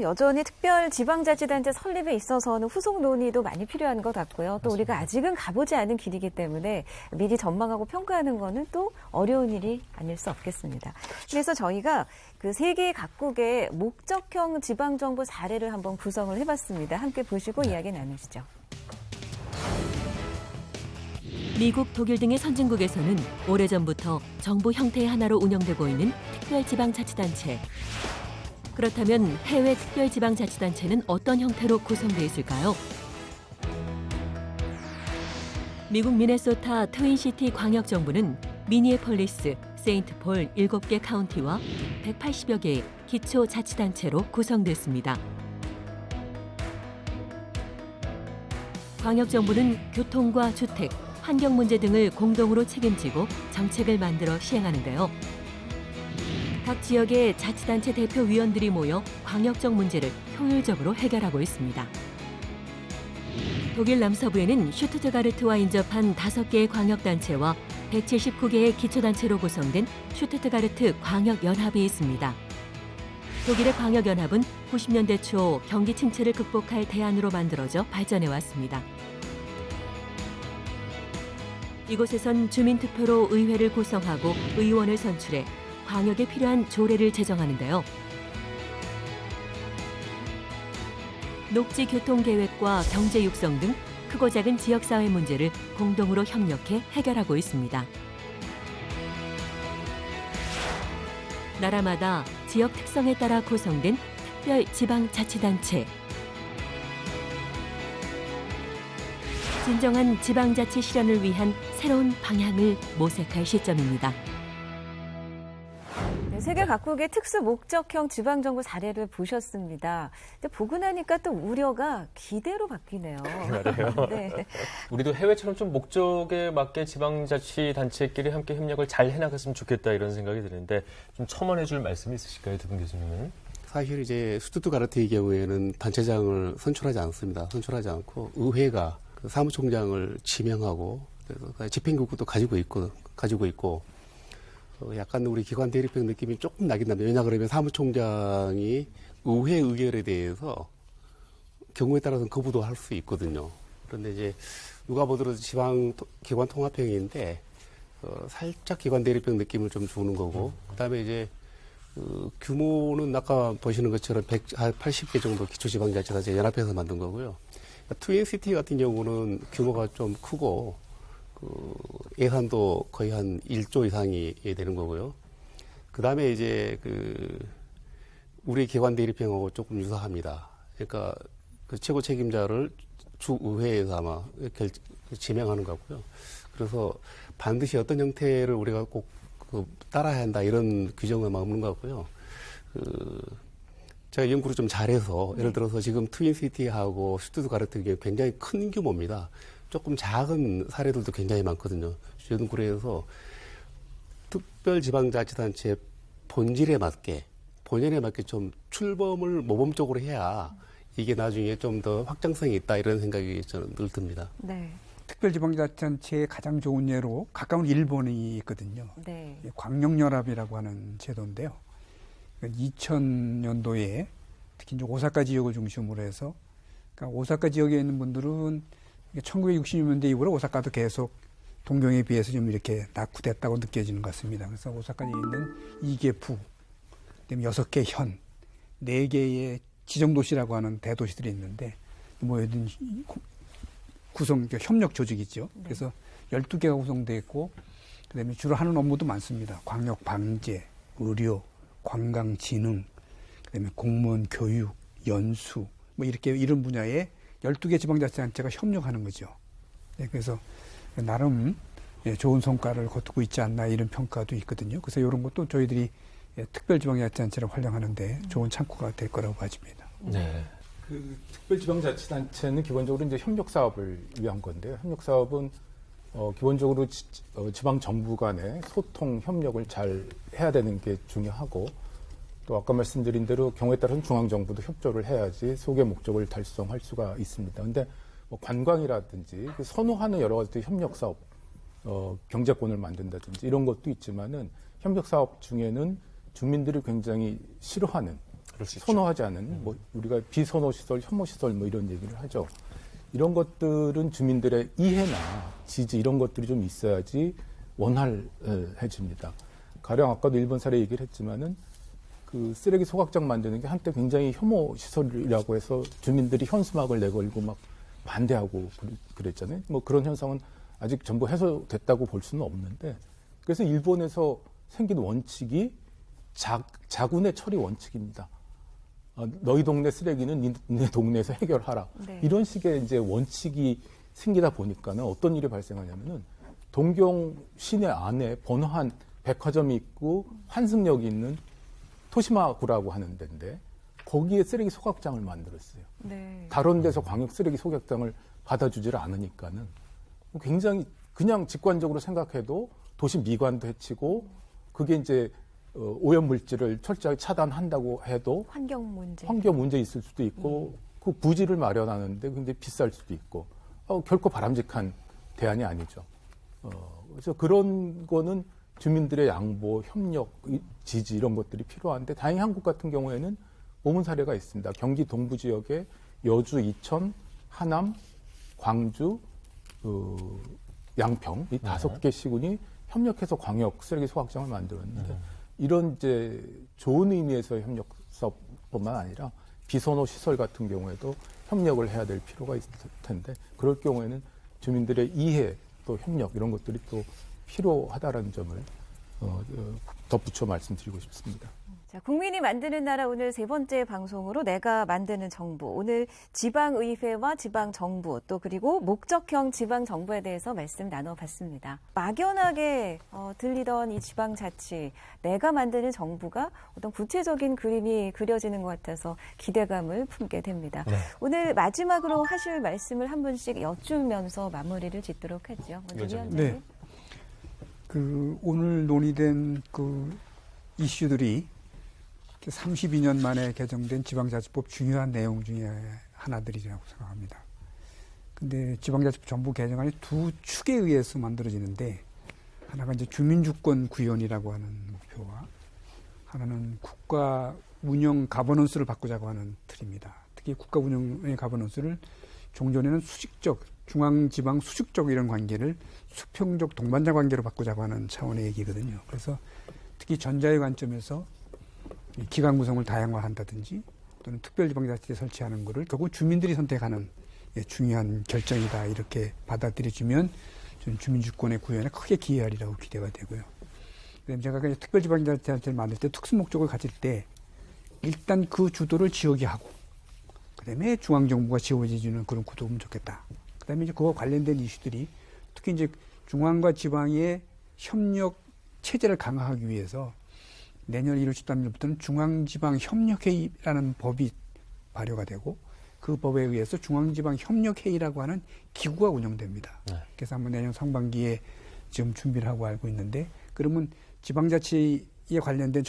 여전히 특별지방자치단체 설립에 있어서는 후속 논의도 많이 필요한 것 같고요. 또 우리가 아직은 가보지 않은 길이기 때문에 미리 전망하고 평가하는 거는 또 어려운 일이 아닐 수 없겠습니다. 그래서 저희가 그 세계 각국의 목적형 지방정부 사례를 한번 구성을 해봤습니다. 함께 보시고 이야기 나누시죠. 미국, 독일 등의 선진국에서는 오래전부터 정부 형태의 하나로 운영되고 있는 특별지방자치단체. 그렇다면 해외 특별지방자치단체는 어떤 형태로 구성되어 있을까요? 미국 미네소타 트윈시티 광역정부는 미니애폴리스, 세인트폴 7개 카운티와 180여 개의 기초자치단체로 구성됐습니다. 광역정부는 교통과 주택, 환경 문제 등을 공동으로 책임지고 정책을 만들어 시행하는데요. 각 지역의 자치단체 대표위원들이 모여 광역적 문제를 효율적으로 해결하고 있습니다. 독일 남서부에는 슈투트가르트와 인접한 5개의 광역단체와 179개의 기초단체로 구성된 슈투트가르트 광역연합이 있습니다. 독일의 광역연합은 90년대 초 경기 침체를 극복할 대안으로 만들어져 발전해왔습니다. 이곳에선 주민투표로 의회를 구성하고 의원을 선출해 광역에 필요한 조례를 제정하는데요. 녹지 교통 계획과 경제 육성 등 크고 작은 지역사회 문제를 공동으로 협력해 해결하고 있습니다. 나라마다 지역 특성에 따라 구성된 특별지방자치단체. 진정한 지방자치 실현을 위한 새로운 방향을 모색할 시점입니다. 세계 각국의 특수 목적형 지방정부 사례를 보셨습니다. 근데 보고 나니까 또 우려가 기대로 바뀌네요. 말이에요. 네. 우리도 해외처럼 좀 목적에 맞게 지방자치단체끼리 함께 협력을 잘 해나갔으면 좋겠다 이런 생각이 드는데 좀 첨언해 줄 말씀이 있으실까요, 두 분 교수님은? 사실 이제 슈투트가르트의 경우에는 단체장을 선출하지 않습니다. 선출하지 않고 의회가 그 사무총장을 지명하고 그래서 집행국도 가지고 있고 약간 우리 기관 대립형 느낌이 조금 나긴 합니다. 왜냐 그러면 사무총장이 의회 의결에 대해서 경우에 따라서는 거부도 할 수 있거든요. 그런데 이제 누가 보더라도 지방 기관 통합형인데 살짝 기관 대립형 느낌을 좀 주는 거고 그다음에 이제 규모는 아까 보시는 것처럼 180개 정도 기초지방자치단체 연합해서 만든 거고요. 트윈시티 같은 경우는 규모가 좀 크고 예산도 거의 한 1조 이상이 되는 거고요. 그다음에 이제 우리 기관 대립형하고 조금 유사합니다. 그러니까 그 최고 책임자를 주의회에서 아마 지명하는 거고요. 그래서 반드시 어떤 형태를 우리가 꼭 따라야 한다 이런 규정은 없는 것 같고요. 제가 연구를 좀 잘해서 예를 들어서 지금 트윈시티하고 슈투트가르트 굉장히 큰 규모입니다. 조금 작은 사례들도 굉장히 많거든요. 연구에서 특별지방자치단체 본질에 맞게 좀 출범을 모범적으로 해야 이게 나중에 좀 더 확장성이 있다 이런 생각이 저는 늘 듭니다. 네. 특별지방자치단체의 가장 좋은 예로 가까운 일본이 있거든요. 네. 광역연합이라고 하는 제도인데요. 2000년도에 특히 이제 오사카 지역을 중심으로 해서 그러니까 오사카 지역에 있는 분들은 1960년대 이후로 오사카도 계속 동경에 비해서 좀 이렇게 낙후됐다고 느껴지는 것 같습니다. 그래서 오사카에 있는 2개 부, 그다음에 6개 현, 4개의 지정도시라고 하는 대도시들이 있는데 모여든 구성 협력 조직이죠. 네. 그래서 12개가 구성되어 있고 그다음에 주로 하는 업무도 많습니다. 광역 방제, 의료, 관광 진흥, 그다음에 공무원 교육, 연수 뭐 이렇게 이런 분야에 12개 지방자치단체가 협력하는 거죠. 네, 그래서 나름 좋은 성과를 거두고 있지 않나 이런 평가도 있거든요. 그래서 이런 것도 저희들이 특별지방자치단체를 활용하는데 좋은 참고가 될 거라고 봐집니다. 네. 그 특별지방자치단체는 기본적으로 이제 협력 사업을 위한 건데요. 협력 사업은 기본적으로 지방 정부 간의 소통 협력을 잘 해야 되는 게 중요하고 또 아까 말씀드린 대로 경우에 따라서는 중앙 정부도 협조를 해야지 소개 목적을 달성할 수가 있습니다. 근데 뭐 관광이라든지 선호하는 여러 가지 협력 사업, 경제권을 만든다든지 이런 것도 있지만은 협력 사업 중에는 주민들이 굉장히 싫어하는, 선호하지 않은 뭐 우리가 비선호 시설, 혐오 시설 뭐 이런 얘기를 하죠. 이런 것들은 주민들의 이해나 지지 이런 것들이 좀 있어야지 원활해집니다. 가령 아까도 일본 사례 얘기를 했지만은 그 쓰레기 소각장 만드는 게 한때 굉장히 혐오 시설이라고 해서 주민들이 현수막을 내걸고 막 반대하고 그랬잖아요. 뭐 그런 현상은 아직 전부 해소됐다고 볼 수는 없는데 그래서 일본에서 생긴 원칙이 자군의 처리 원칙입니다. 너희 동네 쓰레기는 네 동네에서 해결하라. 네. 이런 식의 이제 원칙이 생기다 보니까는 어떤 일이 발생하냐면은 동경 시내 안에 번화한 백화점이 있고 환승역이 있는 토시마구라고 하는 데인데 거기에 쓰레기 소각장을 만들었어요. 네. 다른 데서 광역 쓰레기 소각장을 받아주지를 않으니까는 굉장히 그냥 직관적으로 생각해도 도시 미관도 해치고 그게 이제 오염 물질을 철저하게 차단한다고 해도 환경 문제 있을 수도 있고 그 부지를 마련하는데 굉장히 비쌀 수도 있고 결코 바람직한 대안이 아니죠. 그래서 그런 거는 주민들의 양보, 협력, 지지 이런 것들이 필요한데 다행히 한국 같은 경우에는 오문 사례가 있습니다. 경기 동부 지역에 여주, 이천, 하남, 광주, 양평 이 5개 시군이 협력해서 광역 쓰레기 소각장을 만들었는데 이런 이제 좋은 의미에서의 협력 사업뿐만 아니라 비선호 시설 같은 경우에도 협력을 해야 될 필요가 있을 텐데 그럴 경우에는 주민들의 이해 또 협력 이런 것들이 또 필요하다라는 점을 덧붙여 말씀드리고 싶습니다. 자, 국민이 만드는 나라 오늘 3번째 방송으로 내가 만드는 정부. 오늘 지방의회와 지방정부 또 그리고 목적형 지방정부에 대해서 말씀 나눠봤습니다. 막연하게 들리던 이 지방자치, 내가 만드는 정부가 어떤 구체적인 그림이 그려지는 것 같아서 기대감을 품게 됩니다. 네. 오늘 마지막으로 하실 말씀을 한 분씩 여쭈면서 마무리를 짓도록 하죠. 먼저 위원장님. 네. 오늘 논의된 이슈들이 32년 만에 개정된 지방자치법 중요한 내용 중에 하나들이라고 생각합니다. 근데 지방자치법 전부 개정안이 두 축에 의해서 만들어지는데 하나가 이제 주민주권 구현이라고 하는 목표와 하나는 국가 운영 가버넌스를 바꾸자고 하는 틀입니다. 특히 국가 운영의 가버넌스를 종전에는 수직적, 중앙지방 수직적 이런 관계를 수평적 동반자 관계로 바꾸자고 하는 차원의 얘기거든요. 그래서 특히 전자의 관점에서 기관 구성을 다양화한다든지 또는 특별지방자치에 설치하는 것을 결국 주민들이 선택하는 중요한 결정이다 이렇게 받아들여지면 주민주권의 구현에 크게 기여하리라고 기대가 되고요. 제가 그냥 특별지방자치단체를 만들 때 특수 목적을 가질 때 일단 그 주도를 지역이 하고 그다음에 중앙정부가 지원해주는 그런 구도면 좋겠다. 그다음에 이제 그와 관련된 이슈들이 특히 이제 중앙과 지방의 협력 체제를 강화하기 위해서 내년 1월 13일부터는 중앙지방협력회의라는 법이 발효가 되고 그 법에 의해서 중앙지방협력회의라고 하는 기구가 운영됩니다. 그래서 한번 내년 상반기에 지금 준비를 하고 알고 있는데 그러면 지방자치에 관련된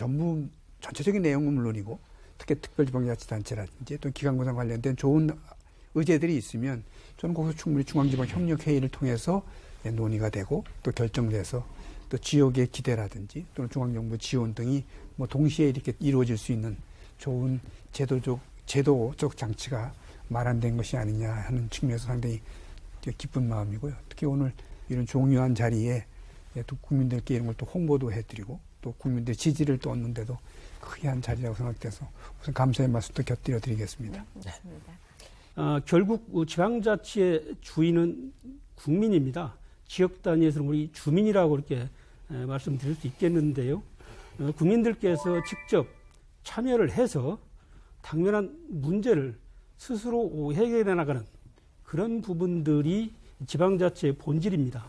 전체적인 내용은 물론이고 특히 특별지방자치단체라든지 또 기관구성 관련된 좋은 의제들이 있으면 저는 거기서 충분히 중앙지방협력회의를 통해서 논의가 되고 또 결정돼서 또 지역의 기대라든지 또는 중앙정부 지원 등이 뭐 동시에 이렇게 이루어질 수 있는 좋은 제도적 장치가 마련된 것이 아니냐 하는 측면에서 상당히 기쁜 마음이고요. 특히 오늘 이런 중요한 자리에 또 국민들께 이런 걸 또 홍보도 해드리고 또 국민들의 지지를 또 얻는데도 크게 자리라고 생각돼서 우선 감사의 말씀도 곁들여 드리겠습니다. 결국 지방자치의 주인은 국민입니다. 지역 단위에서는 우리 주민이라고 이렇게 말씀드릴 수 있겠는데요. 국민들께서 직접 참여를 해서 당면한 문제를 스스로 해결해 나가는 그런 부분들이 지방자치의 본질입니다.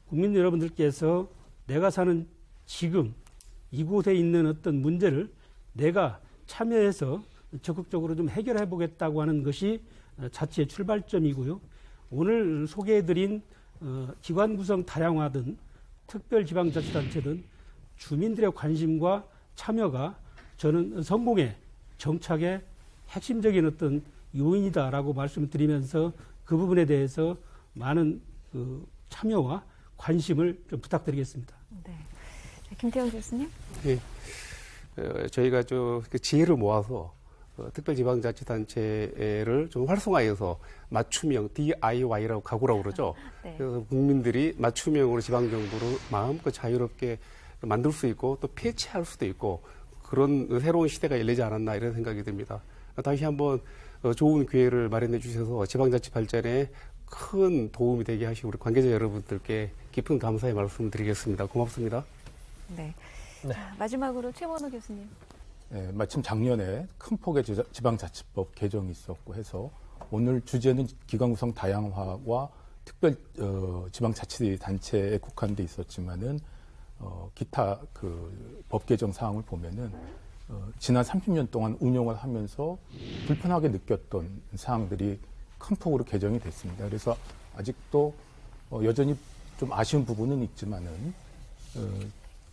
국민 여러분들께서 내가 사는 지금 이곳에 있는 어떤 문제를 내가 참여해서 적극적으로 좀 해결해 보겠다고 하는 것이 자치의 출발점이고요. 오늘 소개해드린 기관 구성 다양화든 특별지방자치단체든 주민들의 관심과 참여가 저는 성공의 정착의 핵심적인 어떤 요인이다라고 말씀을 드리면서 그 부분에 대해서 많은 참여와 관심을 좀 부탁드리겠습니다. 네. 김태형 교수님. 네. 저희가 그 지혜를 모아서 특별지방자치단체를 좀 활성화해서 맞춤형 DIY라고 가구라고 그러죠. 네. 그래서 국민들이 맞춤형으로 지방정부를 마음껏 자유롭게 만들 수 있고 또 폐지할 수도 있고 그런 새로운 시대가 열리지 않았나 이런 생각이 듭니다. 다시 한번 좋은 기회를 마련해 주셔서 지방자치 발전에 큰 도움이 되게 하시고 우리 관계자 여러분들께 깊은 감사의 말씀을 드리겠습니다. 고맙습니다. 네. 자, 마지막으로 최원호 교수님. 네, 마침 작년에 큰 폭의 지방자치법 개정이 있었고 해서 오늘 주제는 기관구성 다양화와 특별 지방자치단체에 국한돼 있었지만은 기타 그 법 개정 사항을 보면은 지난 30년 동안 운영을 하면서 불편하게 느꼈던 사항들이 큰 폭으로 개정이 됐습니다. 그래서 아직도 여전히 좀 아쉬운 부분은 있지만은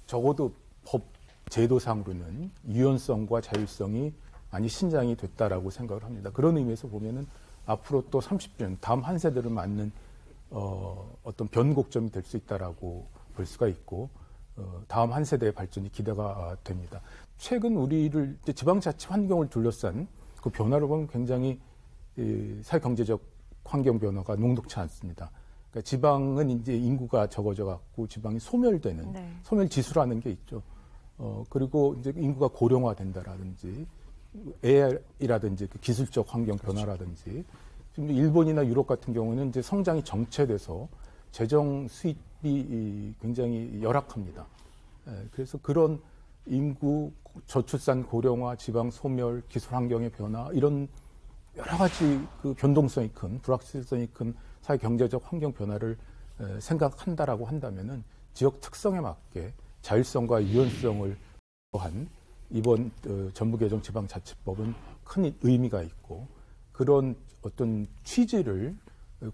적어도 법 제도상으로는 유연성과 자율성이 많이 신장이 됐다라고 생각을 합니다. 그런 의미에서 보면은 앞으로 또 30년 다음 한 세대를 맞는 어떤 변곡점이 될 수 있다라고 볼 수가 있고 다음 한 세대의 발전이 기대가 됩니다. 최근 우리를 지방자치 환경을 둘러싼 그 변화를 보면 굉장히 사회경제적 환경 변화가 녹록치 않습니다. 그러니까 지방은 이제 인구가 적어져 갖고 지방이 소멸되는 소멸 지수라는 게 있죠. 그리고 이제 인구가 고령화된다라든지 AI라든지 그 기술적 환경 변화라든지 지금 일본이나 유럽 같은 경우는 이제 성장이 정체돼서 재정 수입이 굉장히 열악합니다. 그래서 그런 인구, 저출산 고령화, 지방 소멸, 기술 환경의 변화 이런 여러 가지 그 변동성이 큰 불확실성이 큰 사회 경제적 환경 변화를 생각한다라고 한다면은 지역 특성에 맞게 자율성과 유연성을 더한 이번 전부 개정 지방자치법은 큰 의미가 있고 그런 어떤 취지를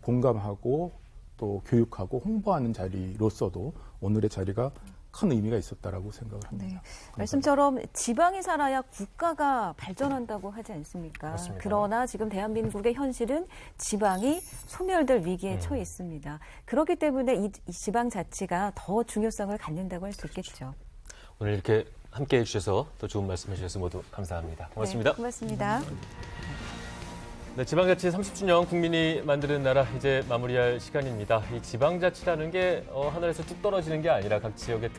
공감하고 또 교육하고 홍보하는 자리로서도 오늘의 자리가 큰 의미가 있었다라고 생각을 합니다. 네. 말씀처럼 지방이 살아야 국가가 발전한다고 하지 않습니까? 맞습니다. 그러나 지금 대한민국의 현실은 지방이 소멸될 위기에 처해 있습니다. 그렇기 때문에 이 지방자치가 더 중요성을 갖는다고 할 수 있겠죠. 오늘 이렇게 함께해 주셔서 또 좋은 말씀 해주셔서 모두 감사합니다. 고맙습니다. 네, 고맙습니다. 네, 지방자치 30주년 국민이 만드는 나라 이제 마무리할 시간입니다. 이 지방자치라는 게 하늘에서 뚝 떨어지는 게 아니라 각 지역의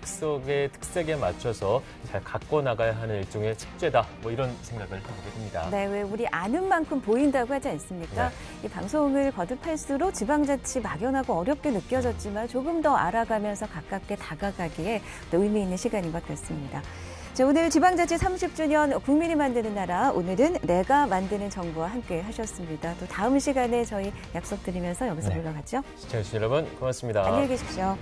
특색에 맞춰서 잘 가꿔 나가야 하는 일종의 숙제다. 뭐 이런 생각을 해보게 됩니다. 네, 왜 우리 아는 만큼 보인다고 하지 않습니까? 네. 이 방송을 거듭할수록 지방자치 막연하고 어렵게 느껴졌지만 조금 더 알아가면서 가깝게 다가가기에 또 의미 있는 시간인 것 같습니다. 자, 오늘 지방자치 30주년 국민이 만드는 나라, 오늘은 내가 만드는 정부와 함께 하셨습니다. 또 다음 시간에 저희 약속드리면서 여기서 물러가죠. 시청해주신 여러분 고맙습니다. 안녕히 계십시오.